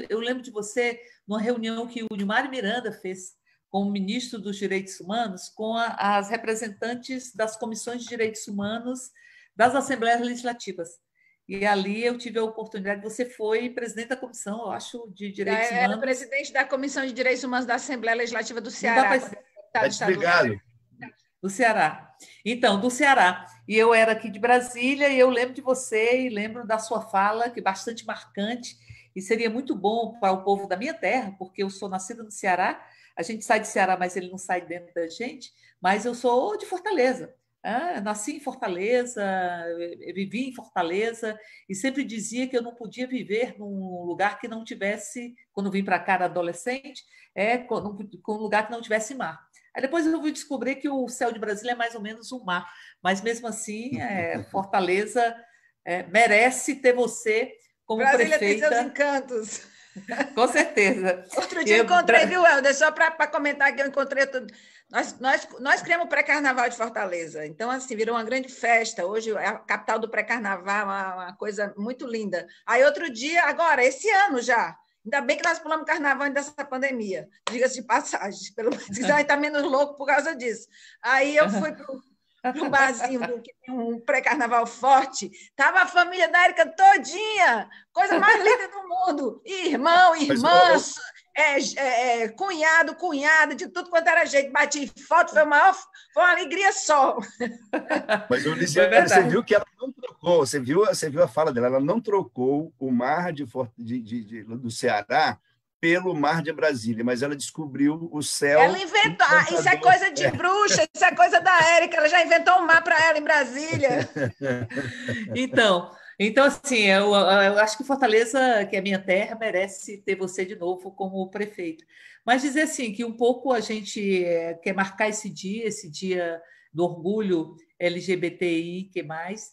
eu lembro de você numa reunião que o Nilmar Miranda fez com o ministro dos Direitos Humanos, com as representantes das comissões de direitos humanos das Assembleias Legislativas. E ali eu tive a oportunidade, você foi presidente da comissão, eu acho, de direitos humanos. Era presidente da Comissão de Direitos Humanos da Assembleia Legislativa do Ceará. Obrigado. Do Ceará. Então, do Ceará. E eu era aqui de Brasília, e eu lembro de você e lembro da sua fala, que é bastante marcante, e seria muito bom para o povo da minha terra, porque eu sou nascida no Ceará, a gente sai de Ceará, mas ele não sai dentro da gente, mas eu sou de Fortaleza. Nasci em Fortaleza, vivi em Fortaleza e sempre dizia que eu não podia viver num lugar que não tivesse, quando vim para cá era adolescente, com um lugar que não tivesse mar. Aí depois eu fui descobrir que o céu de Brasília é mais ou menos um mar, mas mesmo assim, Fortaleza merece ter você como Brasília prefeita. Brasília tem seus encantos. Com certeza. Outro dia eu encontrei, viu, Helder? Só para comentar que eu encontrei tudo. Nós criamos o pré-carnaval de Fortaleza, então, assim, virou uma grande festa. Hoje é a capital do pré-carnaval, uma coisa muito linda. Aí, outro dia, agora, esse ano já, ainda bem que nós pulamos o carnaval dessa pandemia, diga-se de passagem, pelo menos está menos louco por causa disso. Aí eu fui para um barzinho que tem um pré-carnaval forte. Estava a família da Érica todinha, coisa mais linda do mundo. Irmão, irmã, cunhado, cunhada, de tudo quanto era jeito. Bati foto, foi uma alegria só. Mas, Lisiane, você viu que ela não trocou, você viu a fala dela, ela não trocou o mar do Ceará pelo mar de Brasília, mas ela descobriu o céu. Ela inventou, isso é coisa de bruxa, isso é coisa da Érica, ela já inventou um mar para ela em Brasília. Então, assim, eu acho que Fortaleza, que é minha terra, merece ter você de novo como prefeito. Mas dizer assim, que um pouco a gente quer marcar esse dia do orgulho LGBTI, que mais,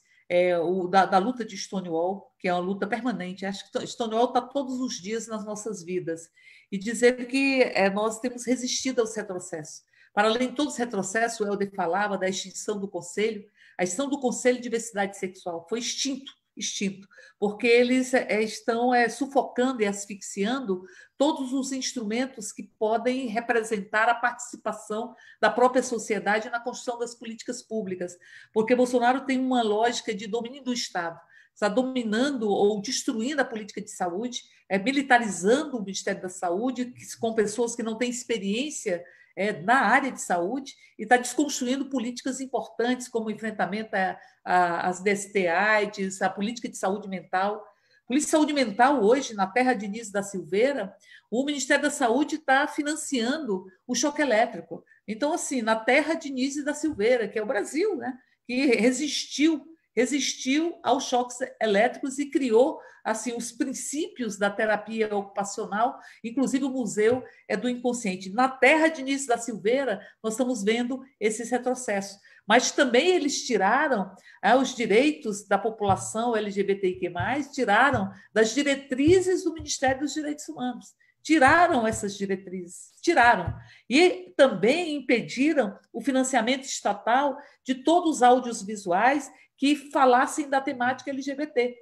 da luta de Stonewall, que é uma luta permanente. Acho que Stonewall está todos os dias nas nossas vidas. E dizer que nós temos resistido aos retrocessos. Para além de todos os retrocessos, o Helder falava da extinção do Conselho. A extinção do Conselho de Diversidade Sexual foi extinto, porque eles estão sufocando e asfixiando todos os instrumentos que podem representar a participação da própria sociedade na construção das políticas públicas, porque Bolsonaro tem uma lógica de domínio do Estado, está dominando ou destruindo a política de saúde, militarizando o Ministério da Saúde, com pessoas que não têm experiência na área de saúde, e está desconstruindo políticas importantes, como o enfrentamento às DST-AIDS, a política de saúde mental. Política de saúde mental, hoje, na terra de Diniz da Silveira, o Ministério da Saúde está financiando o choque elétrico. Então, assim, na terra de Diniz da Silveira, que é o Brasil, né, que resistiu aos choques elétricos e criou assim os princípios da terapia ocupacional, inclusive o Museu do Inconsciente. Na terra de Diniz da Silveira, nós estamos vendo esses retrocessos. Mas também eles tiraram os direitos da população LGBTIQ+, tiraram das diretrizes do Ministério dos Direitos Humanos. Tiraram essas diretrizes, tiraram. E também impediram o financiamento estatal de todos os audiovisuais que falassem da temática LGBT.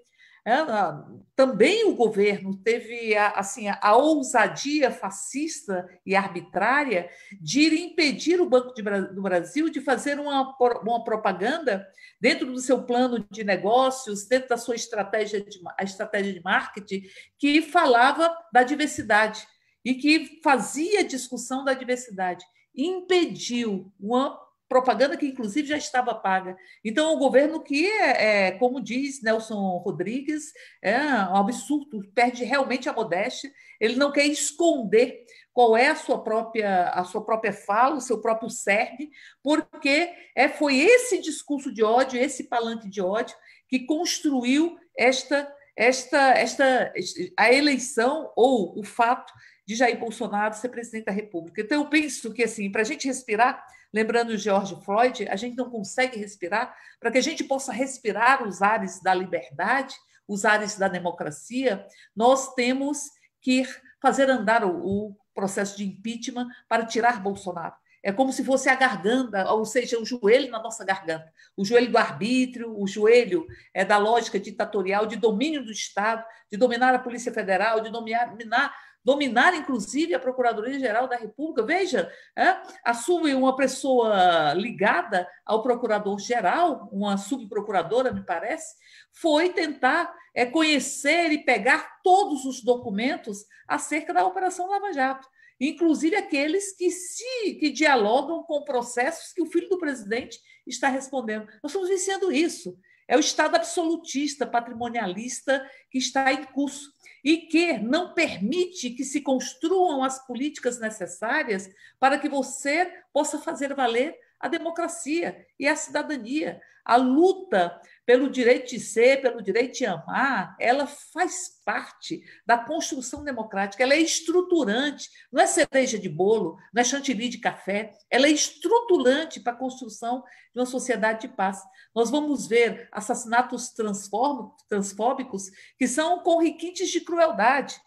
Também o governo teve a ousadia fascista e arbitrária de impedir o Banco do Brasil de fazer uma propaganda dentro do seu plano de negócios, dentro da sua estratégia de marketing, que falava da diversidade e que fazia discussão da diversidade. Impediu uma propaganda que, inclusive, já estava paga. Então, o governo que, como diz Nelson Rodrigues, é um absurdo, perde realmente a modéstia, ele não quer esconder qual é a sua própria fala, o seu próprio cerne, porque foi esse discurso de ódio, esse palanque de ódio, que construiu a eleição ou o fato de Jair Bolsonaro ser presidente da República. Então, eu penso que, assim, para a gente respirar, lembrando o George Floyd, a gente não consegue respirar. Para que a gente possa respirar os ares da liberdade, os ares da democracia, nós temos que fazer andar o processo de impeachment para tirar Bolsonaro. É como se fosse a garganta, ou seja, o joelho na nossa garganta, o joelho do arbítrio, o joelho da lógica ditatorial, de domínio do Estado, de dominar a Polícia Federal, de dominar, inclusive, a Procuradoria-Geral da República. Veja, assume uma pessoa ligada ao Procurador-Geral, uma subprocuradora, me parece, foi tentar conhecer e pegar todos os documentos acerca da Operação Lava Jato, inclusive aqueles que dialogam com processos que o filho do presidente está respondendo. Nós estamos vencendo isso. É o Estado absolutista, patrimonialista que está em curso e que não permite que se construam as políticas necessárias para que você possa fazer valer a democracia e a cidadania. A luta pelo direito de ser, pelo direito de amar, ela faz parte da construção democrática, ela é estruturante, não é cereja de bolo, não é chantilly de café, ela é estruturante para a construção de uma sociedade de paz. Nós vamos ver assassinatos transfóbicos que são com requintes de crueldade,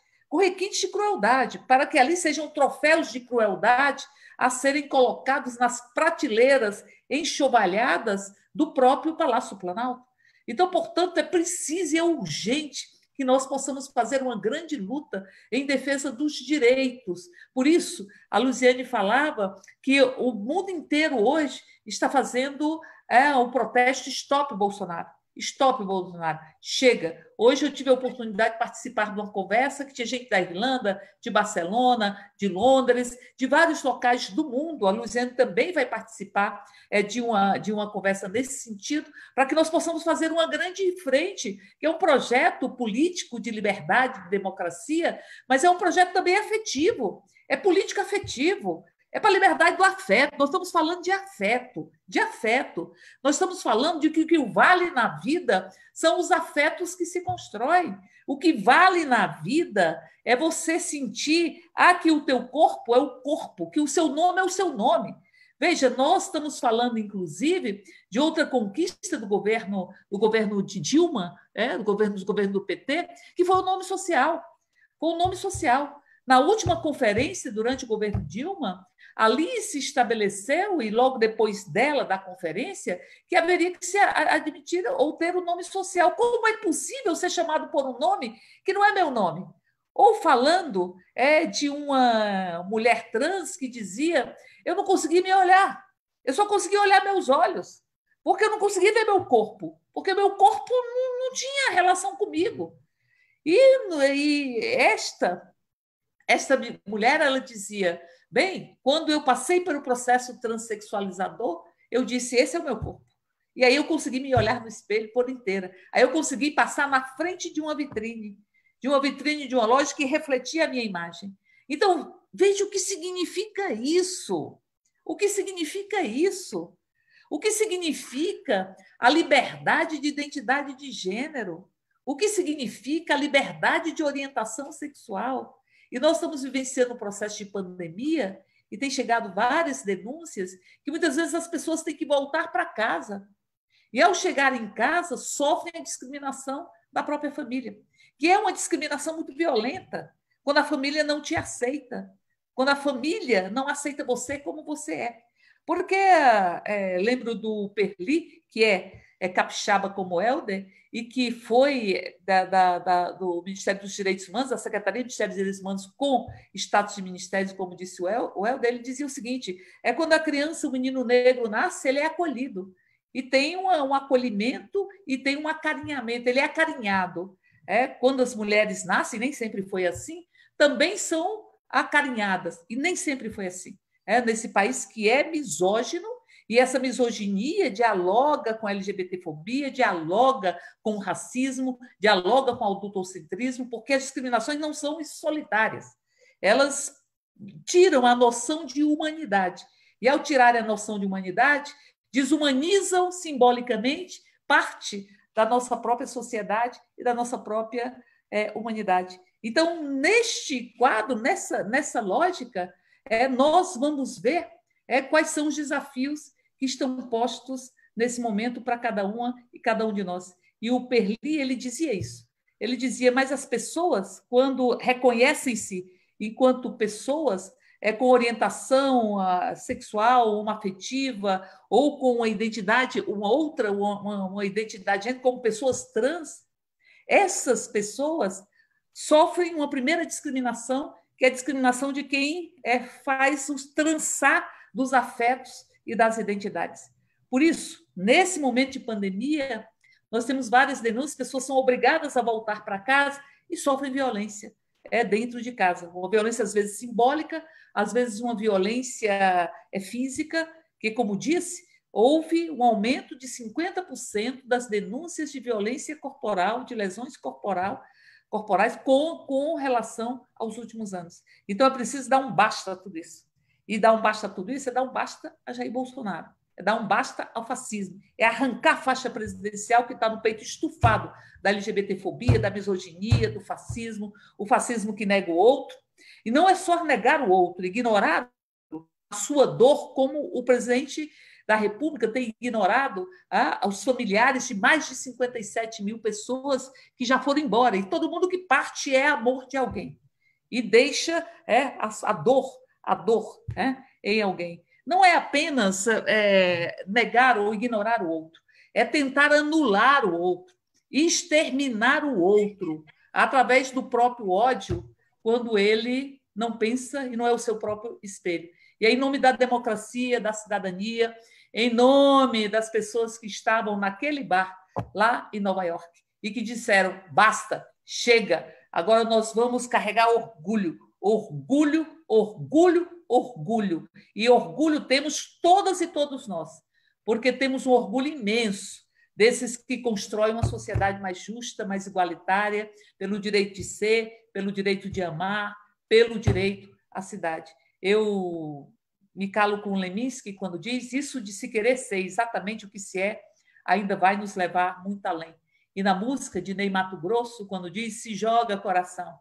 para que ali sejam troféus de crueldade a serem colocados nas prateleiras enxovalhadas do próprio Palácio Planalto. Então, portanto, é preciso e é urgente que nós possamos fazer uma grande luta em defesa dos direitos. Por isso, a Luziane falava que o mundo inteiro hoje está fazendo o protesto Stop Bolsonaro. Stop Bolsonaro. Chega. Hoje eu tive a oportunidade de participar de uma conversa que tinha gente da Irlanda, de Barcelona, de Londres, de vários locais do mundo. A Luiziane também vai participar de uma conversa nesse sentido, para que nós possamos fazer uma grande frente, que é um projeto político de liberdade, de democracia, mas é um projeto também afetivo, é político afetivo. É para a liberdade do afeto. Nós estamos falando de afeto, de afeto. Nós estamos falando de que o que vale na vida são os afetos que se constroem. O que vale na vida é você sentir que o teu corpo é o corpo, que o seu nome é o seu nome. Veja, nós estamos falando, inclusive, de outra conquista do governo de Dilma, do governo do PT, que foi o nome social. Foi o nome social. Na última conferência, durante o governo Dilma, ali se estabeleceu, e logo depois da conferência, que haveria que se admitir ou ter o nome social. Como é possível ser chamado por um nome que não é meu nome? Ou falando de uma mulher trans que dizia: eu não consegui me olhar, eu só consegui olhar meus olhos, porque eu não consegui ver meu corpo, porque meu corpo não tinha relação comigo. E esta mulher, ela dizia: bem, quando eu passei pelo processo transexualizador, eu disse: esse é o meu corpo. E aí eu consegui me olhar no espelho por inteira. Aí eu consegui passar na frente de uma vitrine de uma loja que refletia a minha imagem. Então, veja o que significa isso. O que significa isso? O que significa a liberdade de identidade de gênero? O que significa a liberdade de orientação sexual? E nós estamos vivenciando um processo de pandemia e tem chegado várias denúncias que muitas vezes as pessoas têm que voltar para casa. E, ao chegar em casa, sofrem a discriminação da própria família, que é uma discriminação muito violenta, quando a família não te aceita, quando a família não aceita você como você é. Porque lembro do Perli, que é capixaba como Helder, e que foi do Ministério dos Direitos Humanos, da Secretaria do Ministério dos Direitos Humanos, com status de ministérios, como disse o Helder, ele dizia o seguinte: quando a criança, o menino negro nasce, ele é acolhido, e tem um acolhimento e tem um acarinhamento, ele é acarinhado. Quando as mulheres nascem, nem sempre foi assim, também são acarinhadas, e nem sempre foi assim. Nesse país que é misógino, e essa misoginia dialoga com a LGBTfobia, dialoga com o racismo, dialoga com o adultocentrismo, porque as discriminações não são solitárias. Elas tiram a noção de humanidade. E, ao tirar a noção de humanidade, desumanizam simbolicamente parte da nossa própria sociedade e da nossa própria humanidade. Então, neste quadro, nessa lógica, nós vamos ver quais são os desafios que estão postos nesse momento para cada uma e cada um de nós. E o Perli, ele dizia isso. Ele dizia: mas as pessoas, quando reconhecem-se enquanto pessoas com orientação sexual, uma afetiva, ou com uma identidade, uma identidade como pessoas trans, essas pessoas sofrem uma primeira discriminação, que é a discriminação de quem faz os trançar dos afetos e das identidades. Por isso, nesse momento de pandemia, nós temos várias denúncias, pessoas são obrigadas a voltar para casa e sofrem violência dentro de casa. Uma violência, às vezes, simbólica, às vezes uma violência física, que, como disse, houve um aumento de 50% das denúncias de violência corporal, de lesões corporais com relação aos últimos anos. Então, é preciso dar um basta a tudo isso. E dar um basta a tudo isso é dar um basta a Jair Bolsonaro, é dar um basta ao fascismo, é arrancar a faixa presidencial que está no peito estufado da LGBTfobia, da misoginia, do fascismo, o fascismo que nega o outro. E não é só negar o outro, ignorar a sua dor, como o presidente da República tem ignorado os familiares de mais de 57 mil pessoas que já foram embora. E todo mundo que parte é amor de alguém. E deixa a dor em alguém. Não é apenas negar ou ignorar o outro, é tentar anular o outro, exterminar o outro, através do próprio ódio, quando ele não pensa e não é o seu próprio espelho. E aí, em nome da democracia, da cidadania, em nome das pessoas que estavam naquele bar lá em Nova York e que disseram: basta, chega, agora nós vamos carregar orgulho, orgulho, orgulho, orgulho. E orgulho temos todas e todos nós, porque temos um orgulho imenso desses que constroem uma sociedade mais justa, mais igualitária, pelo direito de ser, pelo direito de amar, pelo direito à cidade. Eu me calo com Leminski quando diz: isso de se querer ser exatamente o que se é ainda vai nos levar muito além. E na música de Ney Matogrosso, quando diz: se joga coração,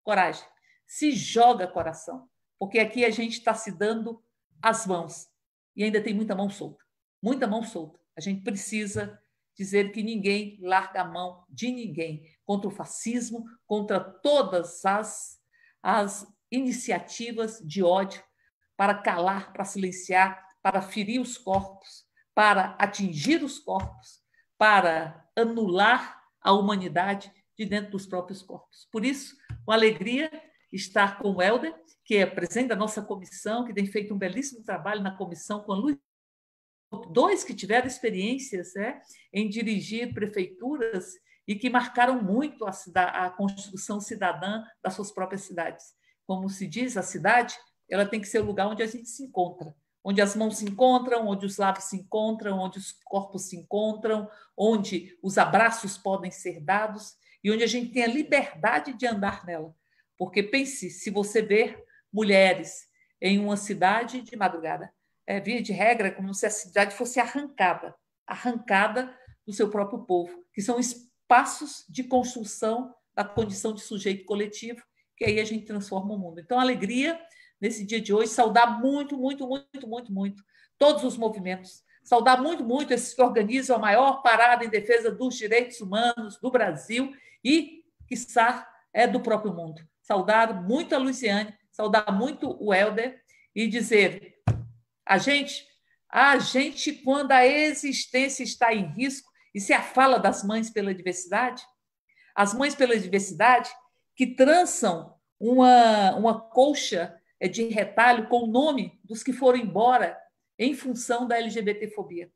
coragem, se joga coração, porque aqui a gente está se dando as mãos e ainda tem muita mão solta, muita mão solta. A gente precisa dizer que ninguém larga a mão de ninguém contra o fascismo, contra todas as iniciativas de ódio para calar, para silenciar, para ferir os corpos, para atingir os corpos, para anular a humanidade de dentro dos próprios corpos. Por isso, uma alegria estar com o Helder, que é presidente da nossa comissão, que tem feito um belíssimo trabalho na comissão com a Luiz, dois que tiveram experiências em dirigir prefeituras e que marcaram muito a construção cidadã das suas próprias cidades. Como se diz, a cidade ela tem que ser o lugar onde a gente se encontra, onde as mãos se encontram, onde os lábios se encontram, onde os corpos se encontram, onde os abraços podem ser dados e onde a gente tem a liberdade de andar nela. Porque pense, se você ver mulheres em uma cidade de madrugada, via de regra, como se a cidade fosse arrancada do seu próprio povo, que são espaços de construção da condição de sujeito coletivo, que aí a gente transforma o mundo. Então, alegria, nesse dia de hoje, saudar muito, muito, muito, muito, muito todos os movimentos, saudar muito, muito esses que organizam a maior parada em defesa dos direitos humanos do Brasil e, quiçá, do próprio mundo. Saudar muito a Luciane, saudar muito o Helder e dizer: a gente, quando a existência está em risco, isso é a fala das mães pela diversidade, as mães pela diversidade que trançam uma colcha de retalho com o nome dos que foram embora em função da LGBTfobia.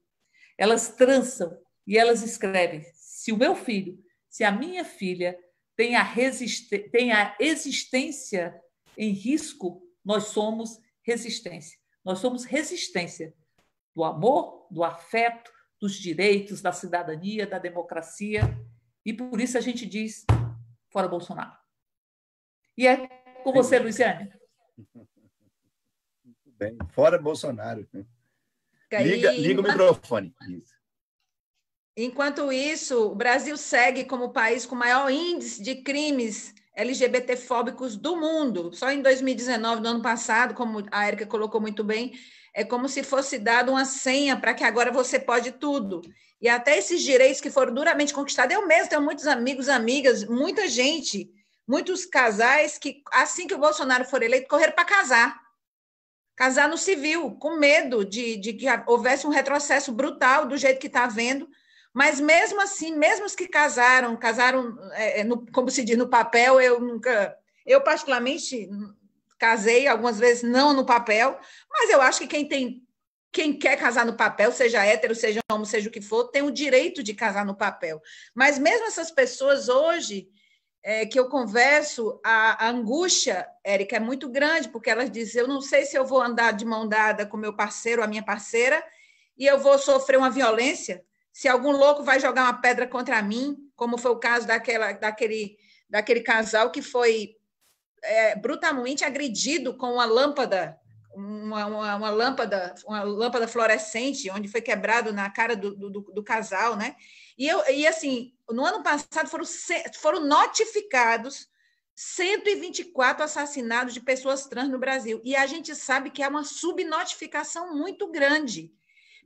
Elas trançam e elas escrevem: se o meu filho, se a minha filha tem a existência em risco, nós somos resistência. Nós somos resistência do amor, do afeto, dos direitos, da cidadania, da democracia. E por isso a gente diz: fora Bolsonaro. E é com você, Luciane. Muito bem. Fora Bolsonaro. Liga o microfone. Isso. Enquanto isso, o Brasil segue como o país com o maior índice de crimes LGBTfóbicos do mundo. Só em 2019, no ano passado, como a Érica colocou muito bem, é como se fosse dado uma senha para que agora você pode tudo. E até esses direitos que foram duramente conquistados, eu mesmo tenho muitos amigos, amigas, muita gente, muitos casais que, assim que o Bolsonaro for eleito, correram para casar no civil, com medo de que houvesse um retrocesso brutal do jeito que está havendo. Mas, mesmo assim, mesmo os que casaram, como se diz, no papel, eu particularmente casei algumas vezes não no papel, mas eu acho que quem quer casar no papel, seja hétero, seja homo, seja o que for, tem o direito de casar no papel. Mas mesmo essas pessoas hoje, que eu converso, a angústia, Érica, é muito grande, porque elas dizem: eu não sei se eu vou andar de mão dada com meu parceiro, a minha parceira, e eu vou sofrer uma violência, se algum louco vai jogar uma pedra contra mim, como foi o caso daquele casal que foi brutalmente agredido com uma lâmpada, uma lâmpada fluorescente, onde foi quebrado na cara do casal, né? E assim, no ano passado foram notificados 124 assassinatos de pessoas trans no Brasil, e a gente sabe que é uma subnotificação muito grande.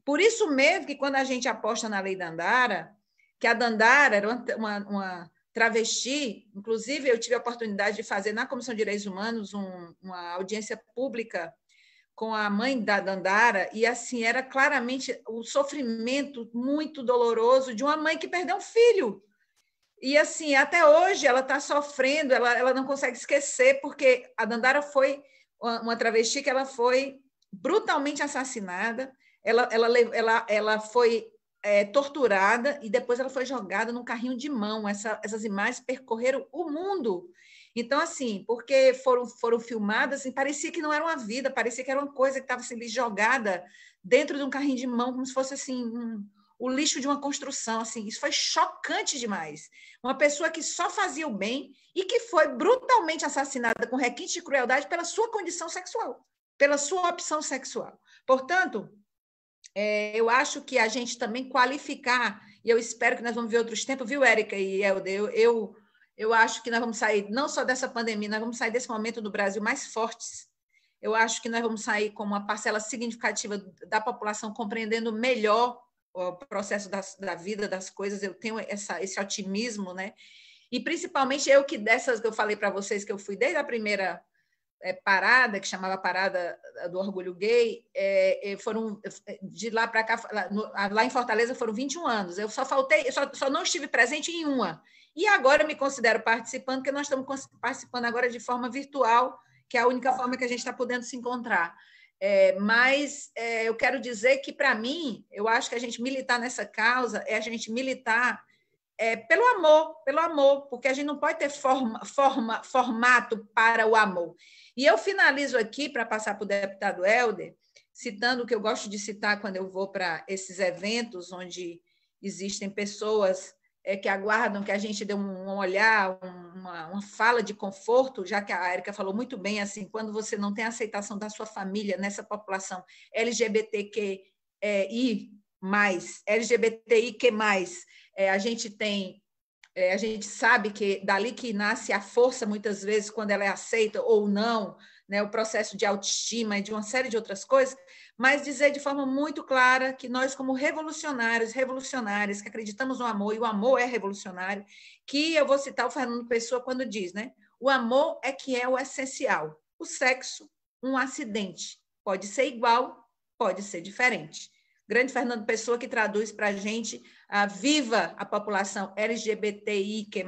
Por isso mesmo que, quando a gente aposta na lei Dandara, que a Dandara era uma travesti, inclusive eu tive a oportunidade de fazer na Comissão de Direitos Humanos uma audiência pública com a mãe da Dandara, e assim era claramente o sofrimento muito doloroso de uma mãe que perdeu um filho. E assim, até hoje ela está sofrendo, ela não consegue esquecer, porque a Dandara foi uma travesti que ela foi brutalmente assassinada. ela foi torturada e depois ela foi jogada num carrinho de mão. Essas imagens percorreram o mundo. Então, assim, porque foram filmadas, assim, parecia que não era uma vida, parecia que era uma coisa que estava assim, jogada dentro de um carrinho de mão, como se fosse assim, o lixo de uma construção. Assim, isso foi chocante demais. Uma pessoa que só fazia o bem e que foi brutalmente assassinada com requinte de crueldade pela sua condição sexual, pela sua opção sexual. Portanto, eu acho que a gente também qualificar, e eu espero que nós vamos ver outros tempos, viu, Érica e Helder? Eu acho que nós vamos sair, não só dessa pandemia, nós vamos sair desse momento do Brasil mais fortes. Eu acho que nós vamos sair com uma parcela significativa da população compreendendo melhor o processo da vida, das coisas. Eu tenho esse otimismo, né? E principalmente dessas que eu falei para vocês, que eu fui desde a primeira parada, que chamava Parada do Orgulho Gay, foram de lá para cá, lá em Fortaleza foram 21 anos. Eu só não estive presente em uma. E agora eu me considero participando, porque nós estamos participando agora de forma virtual, que é a única forma que a gente está podendo se encontrar. Mas eu quero dizer que, para mim, eu acho que a gente militar nessa causa é a gente militar pelo amor, porque a gente não pode ter formato para o amor. E eu finalizo aqui, para passar para o deputado Helder, citando o que eu gosto de citar quando eu vou para esses eventos onde existem pessoas que aguardam que a gente dê um olhar, uma fala de conforto, já que a Érica falou muito bem, assim, quando você não tem a aceitação da sua família nessa população LGBTQI+, LGBTIQ+, a gente sabe que dali que nasce a força, muitas vezes, quando ela é aceita ou não, né, o processo de autoestima e de uma série de outras coisas, mas dizer de forma muito clara que nós, como revolucionárias, que acreditamos no amor, e o amor é revolucionário, que eu vou citar o Fernando Pessoa quando diz, né, o amor é que é o essencial. O sexo, um acidente. Pode ser igual, pode ser diferente. Grande Fernando Pessoa, que traduz para a gente viva a população LGBTIQ+,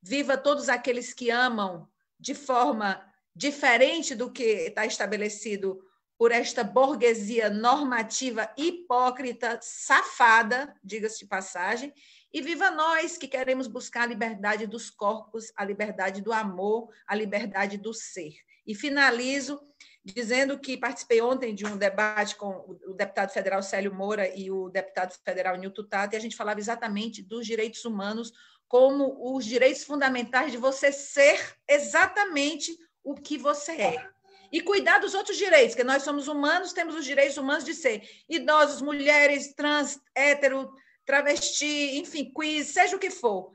viva todos aqueles que amam de forma diferente do que está estabelecido por esta burguesia normativa hipócrita, safada, diga-se de passagem, e viva nós que queremos buscar a liberdade dos corpos, a liberdade do amor, a liberdade do ser. E finalizo dizendo que participei ontem de um debate com o deputado federal Célio Moura e o deputado federal Nilton Tato, e a gente falava exatamente dos direitos humanos como os direitos fundamentais de você ser exatamente o que você é. E cuidar dos outros direitos, porque nós somos humanos, temos os direitos humanos de ser idosos, mulheres, trans, hétero, travesti, enfim, quiz, seja o que for.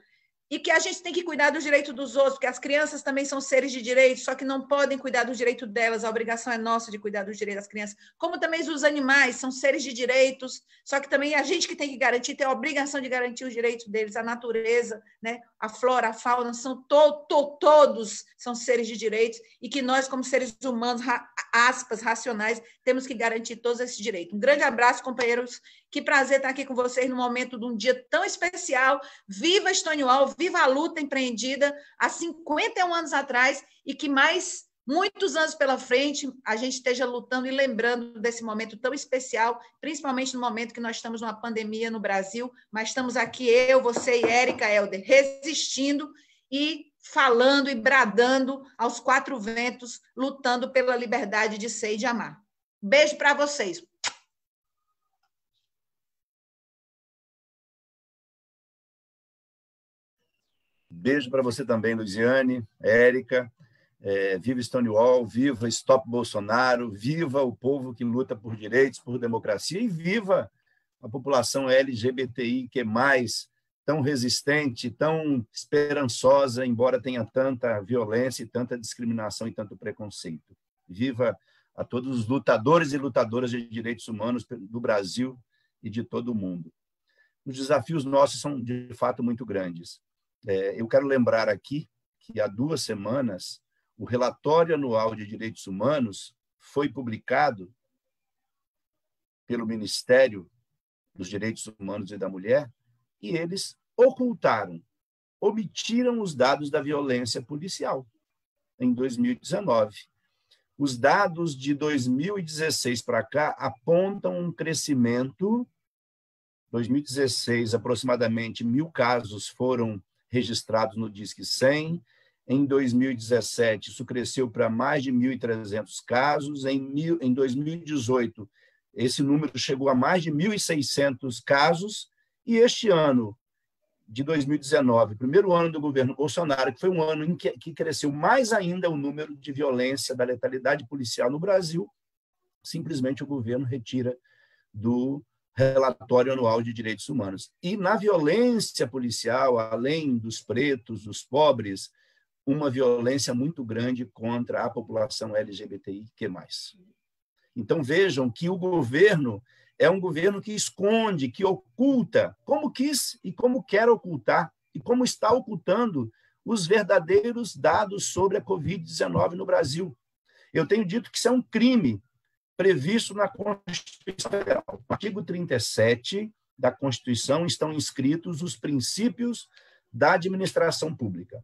E que a gente tem que cuidar dos direitos dos outros, porque as crianças também são seres de direito, só que não podem cuidar dos direitos delas, a obrigação é nossa de cuidar dos direitos das crianças. Como também os animais são seres de direitos, só que também a gente que tem que garantir, tem a obrigação de garantir os direitos deles, a natureza, né? A flora, a fauna, são todos são seres de direitos, e que nós, como seres humanos, aspas, racionais, temos que garantir todos esses direitos. Um grande abraço, companheiros. Que prazer estar aqui com vocês no momento de um dia tão especial. Viva Stonewall, viva a luta empreendida há 51 anos atrás, e que mais muitos anos pela frente a gente esteja lutando e lembrando desse momento tão especial, principalmente no momento que nós estamos numa pandemia no Brasil, mas estamos aqui, eu, você e Érica, Helder, resistindo e falando e bradando aos quatro ventos, lutando pela liberdade de ser e de amar. Beijo para vocês. Beijo para você também, Luiziane, Érica. Viva Stonewall, viva Stop Bolsonaro, viva o povo que luta por direitos, por democracia, e viva a população LGBTI+, tão resistente, tão esperançosa, embora tenha tanta violência, tanta discriminação e tanto preconceito. Viva a todos os lutadores e lutadoras de direitos humanos do Brasil e de todo o mundo. Os desafios nossos são, de fato, muito grandes. Eu quero lembrar aqui que há 2 semanas o relatório anual de direitos humanos foi publicado pelo Ministério dos Direitos Humanos e da Mulher, e eles omitiram os dados da violência policial em 2019. os dados de 2016 para cá apontam um crescimento. 2016, aproximadamente 1.000 casos foram registrados no Disque 100. Em 2017, isso cresceu para mais de 1.300 casos. Em 2018, esse número chegou a mais de 1.600 casos. E este ano, de 2019, primeiro ano do governo Bolsonaro, que foi um ano em que cresceu mais ainda o número de violência, da letalidade policial no Brasil, simplesmente o governo retira do relatório anual de direitos humanos. E na violência policial, além dos pretos, dos pobres, uma violência muito grande contra a população LGBTIQ+. Então, vejam que o governo é um governo que esconde, que oculta, como quis e como quer ocultar, e como está ocultando os verdadeiros dados sobre a Covid-19 no Brasil. Eu tenho dito que isso é um crime previsto na Constituição Federal. No artigo 37 da Constituição estão inscritos os princípios da administração pública: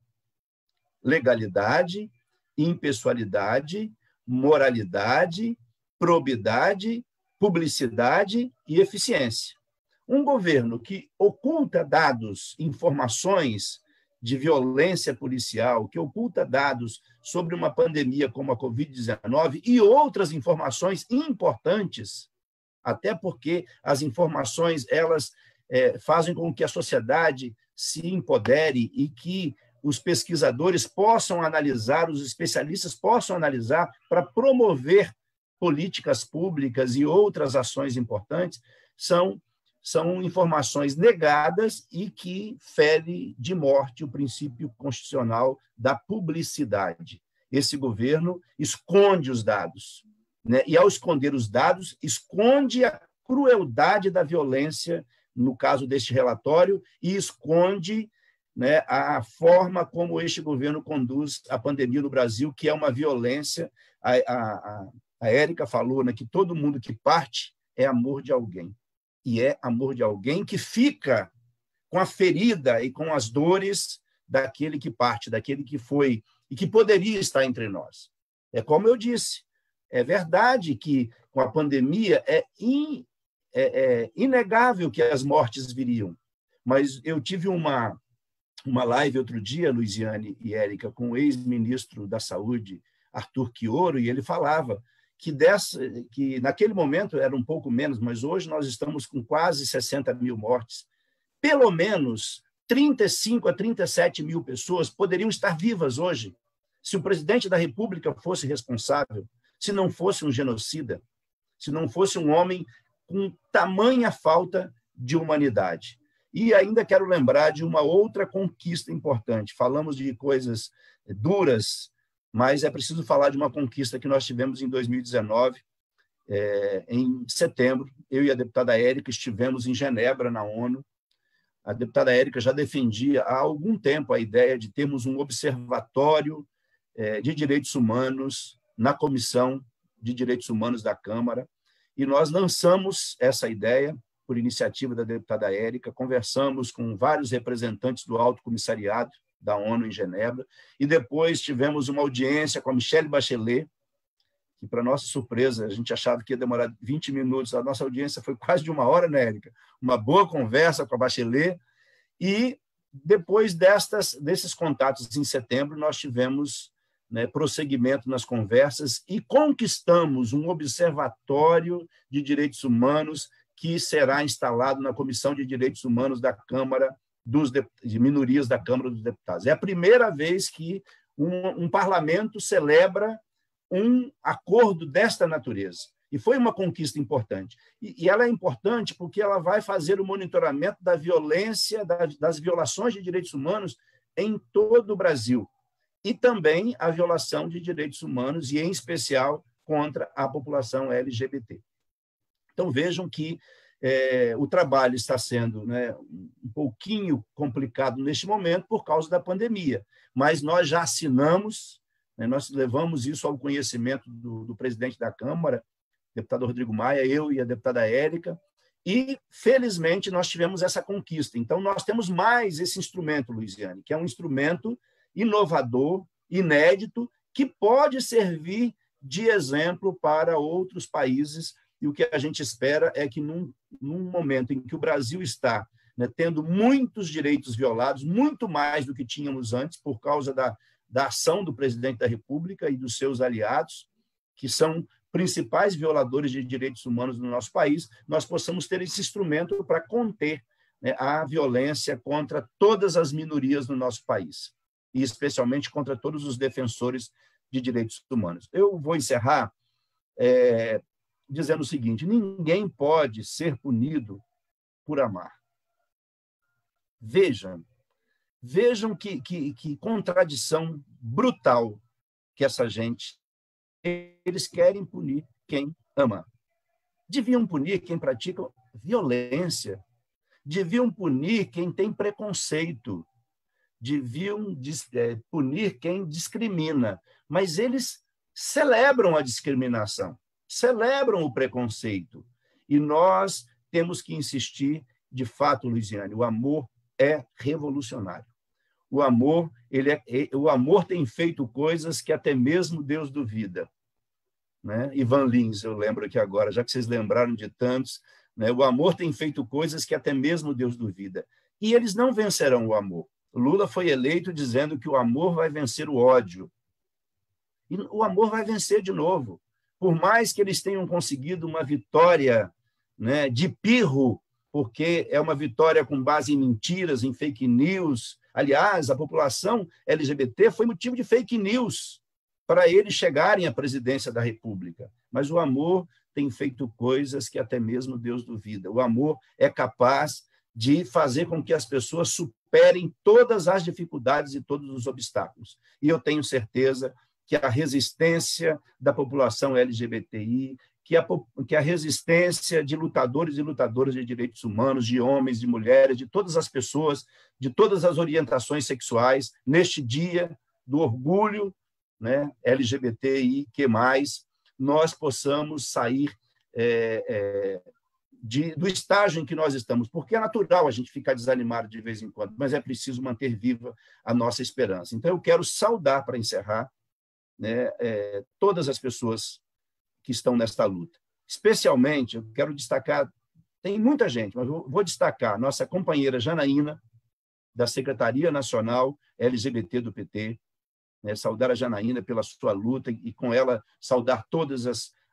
legalidade, impessoalidade, moralidade, probidade, publicidade e eficiência. Um governo que oculta dados, informações de violência policial, que oculta dados sobre uma pandemia como a Covid-19 e outras informações importantes, até porque as informações elas fazem com que a sociedade se empodere e que os pesquisadores possam analisar, os especialistas possam analisar para promover políticas públicas e outras ações importantes, são informações negadas e que fere de morte o princípio constitucional da publicidade. Esse governo esconde os dados, né? E, ao esconder os dados, esconde a crueldade da violência, no caso deste relatório, e esconde, né, a forma como este governo conduz a pandemia no Brasil, que é uma violência. A Érica falou, né, que todo mundo que parte é amor de alguém. E é amor de alguém que fica com a ferida e com as dores daquele que parte, daquele que foi e que poderia estar entre nós. É como eu disse, é verdade que com a pandemia é inegável que as mortes viriam. Mas eu tive uma live outro dia, Luiziane e Érica, com o ex-ministro da Saúde, Arthur Quioro, e ele falava que naquele momento era um pouco menos, mas hoje nós estamos com quase 60 mil mortes. Pelo menos 35 a 37 mil pessoas poderiam estar vivas hoje, se o presidente da República fosse responsável, se não fosse um genocida, se não fosse um homem com tamanha falta de humanidade. E ainda quero lembrar de uma outra conquista importante. Falamos de coisas duras, mas é preciso falar de uma conquista que nós tivemos em 2019, em setembro. Eu e a deputada Érica estivemos em Genebra, na ONU. A deputada Érica já defendia há algum tempo a ideia de termos um observatório de direitos humanos na Comissão de Direitos Humanos da Câmara, e nós lançamos essa ideia por iniciativa da deputada Érica, conversamos com vários representantes do Alto Comissariado da ONU em Genebra, e depois tivemos uma audiência com a Michelle Bachelet, que, para nossa surpresa, a gente achava que ia demorar 20 minutos, a nossa audiência foi quase de 1 hora, né, Érica? Uma boa conversa com a Bachelet, e depois desses contatos em setembro, nós tivemos, né, prosseguimento nas conversas e conquistamos um observatório de direitos humanos que será instalado na Comissão de Direitos Humanos da Câmara de Minorias da Câmara dos Deputados. É a primeira vez que um parlamento celebra um acordo desta natureza. E foi uma conquista importante. E ela é importante porque ela vai fazer o monitoramento da violência, das violações de direitos humanos em todo o Brasil. E também a violação de direitos humanos, e em especial contra a população LGBT. Então, vejam que o trabalho está sendo, né, um pouquinho complicado neste momento por causa da pandemia, mas nós já assinamos, né, nós levamos isso ao conhecimento do presidente da Câmara, deputado Rodrigo Maia, eu e a deputada Érica, e, felizmente, nós tivemos essa conquista. Então, nós temos mais esse instrumento, Luiziane, que é um instrumento inovador, inédito, que pode servir de exemplo para outros países, e o que a gente espera é que, num momento em que o Brasil está, né, tendo muitos direitos violados, muito mais do que tínhamos antes, por causa da ação do presidente da República e dos seus aliados, que são principais violadores de direitos humanos no nosso país, nós possamos ter esse instrumento para conter, né, a violência contra todas as minorias no nosso país, e especialmente contra todos os defensores de direitos humanos. Eu vou encerrar dizendo o seguinte: ninguém pode ser punido por amar. Vejam que contradição brutal que essa gente... Eles querem punir quem ama. Deviam punir quem pratica violência. Deviam punir quem tem preconceito. Deviam punir quem discrimina. Mas eles celebram a discriminação, celebram o preconceito. E nós temos que insistir, de fato, Luiziane, o amor é revolucionário. O amor tem feito coisas que até mesmo Deus duvida. Né? Ivan Lins, eu lembro aqui agora, já que vocês lembraram de tantos, né? O amor tem feito coisas que até mesmo Deus duvida. E eles não vencerão o amor. Lula foi eleito dizendo que o amor vai vencer o ódio. E o amor vai vencer de novo. Por mais que eles tenham conseguido uma vitória, né, de pirro, porque é uma vitória com base em mentiras, em fake news. Aliás, a população LGBT foi motivo de fake news para eles chegarem à presidência da República. Mas o amor tem feito coisas que até mesmo Deus duvida. O amor é capaz de fazer com que as pessoas superem todas as dificuldades e todos os obstáculos. E eu tenho certeza que a resistência da população LGBTI, que a resistência de lutadores e lutadoras de direitos humanos, de homens, de mulheres, de todas as pessoas, de todas as orientações sexuais, neste dia do orgulho, né, LGBTI, nós possamos sair do estágio em que nós estamos, porque é natural a gente ficar desanimado de vez em quando, mas é preciso manter viva a nossa esperança. Então, eu quero saudar, para encerrar, né, todas as pessoas que estão nesta luta. Especialmente, eu quero destacar, tem muita gente, mas vou destacar a nossa companheira Janaína, da Secretaria Nacional LGBT do PT, né, saudar a Janaína pela sua luta e, com ela, saudar todas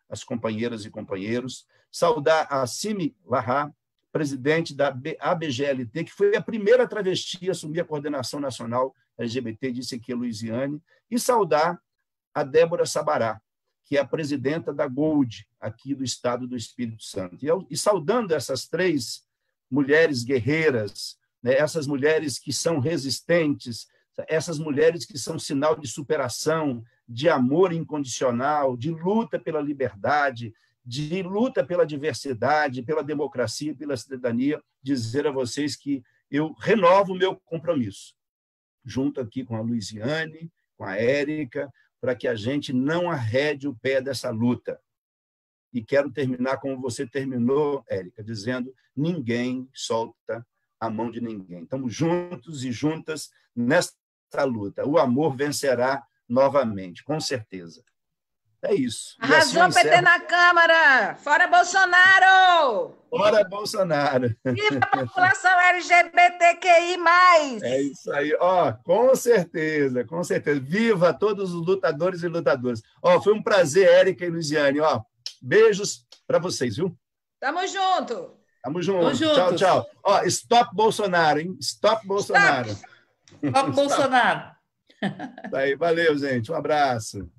as companheiras e companheiros, saudar a Simi Larra, presidente da ABGLT, que foi a primeira travesti a assumir a coordenação nacional LGBT, disse aqui a Luiziane, e saudar a Débora Sabará, que é a presidenta da Gold, aqui do Estado do Espírito Santo. E saudando essas três mulheres guerreiras, né, essas mulheres que são resistentes, essas mulheres que são sinal de superação, de amor incondicional, de luta pela liberdade, de luta pela diversidade, pela democracia e pela cidadania, dizer a vocês que eu renovo o meu compromisso, junto aqui com a Luiziane, com a Érica, para que a gente não arrede o pé dessa luta. E quero terminar como você terminou, Érica, dizendo: ninguém solta a mão de ninguém. Estamos juntos e juntas nesta luta. O amor vencerá novamente, com certeza. É isso. Arrasou, assim PT na Câmara! Fora Bolsonaro! Fora Bolsonaro! Viva a população LGBTQI+. É isso aí. Ó, com certeza, com certeza. Viva todos os lutadores e lutadoras. Ó, foi um prazer, Érica e Luiziane. Ó, beijos para vocês, viu? Tamo junto! Tamo junto. Tchau, tchau. Ó, stop Bolsonaro, hein? Stop Bolsonaro. Stop Bolsonaro. Tá aí, valeu, gente. Um abraço.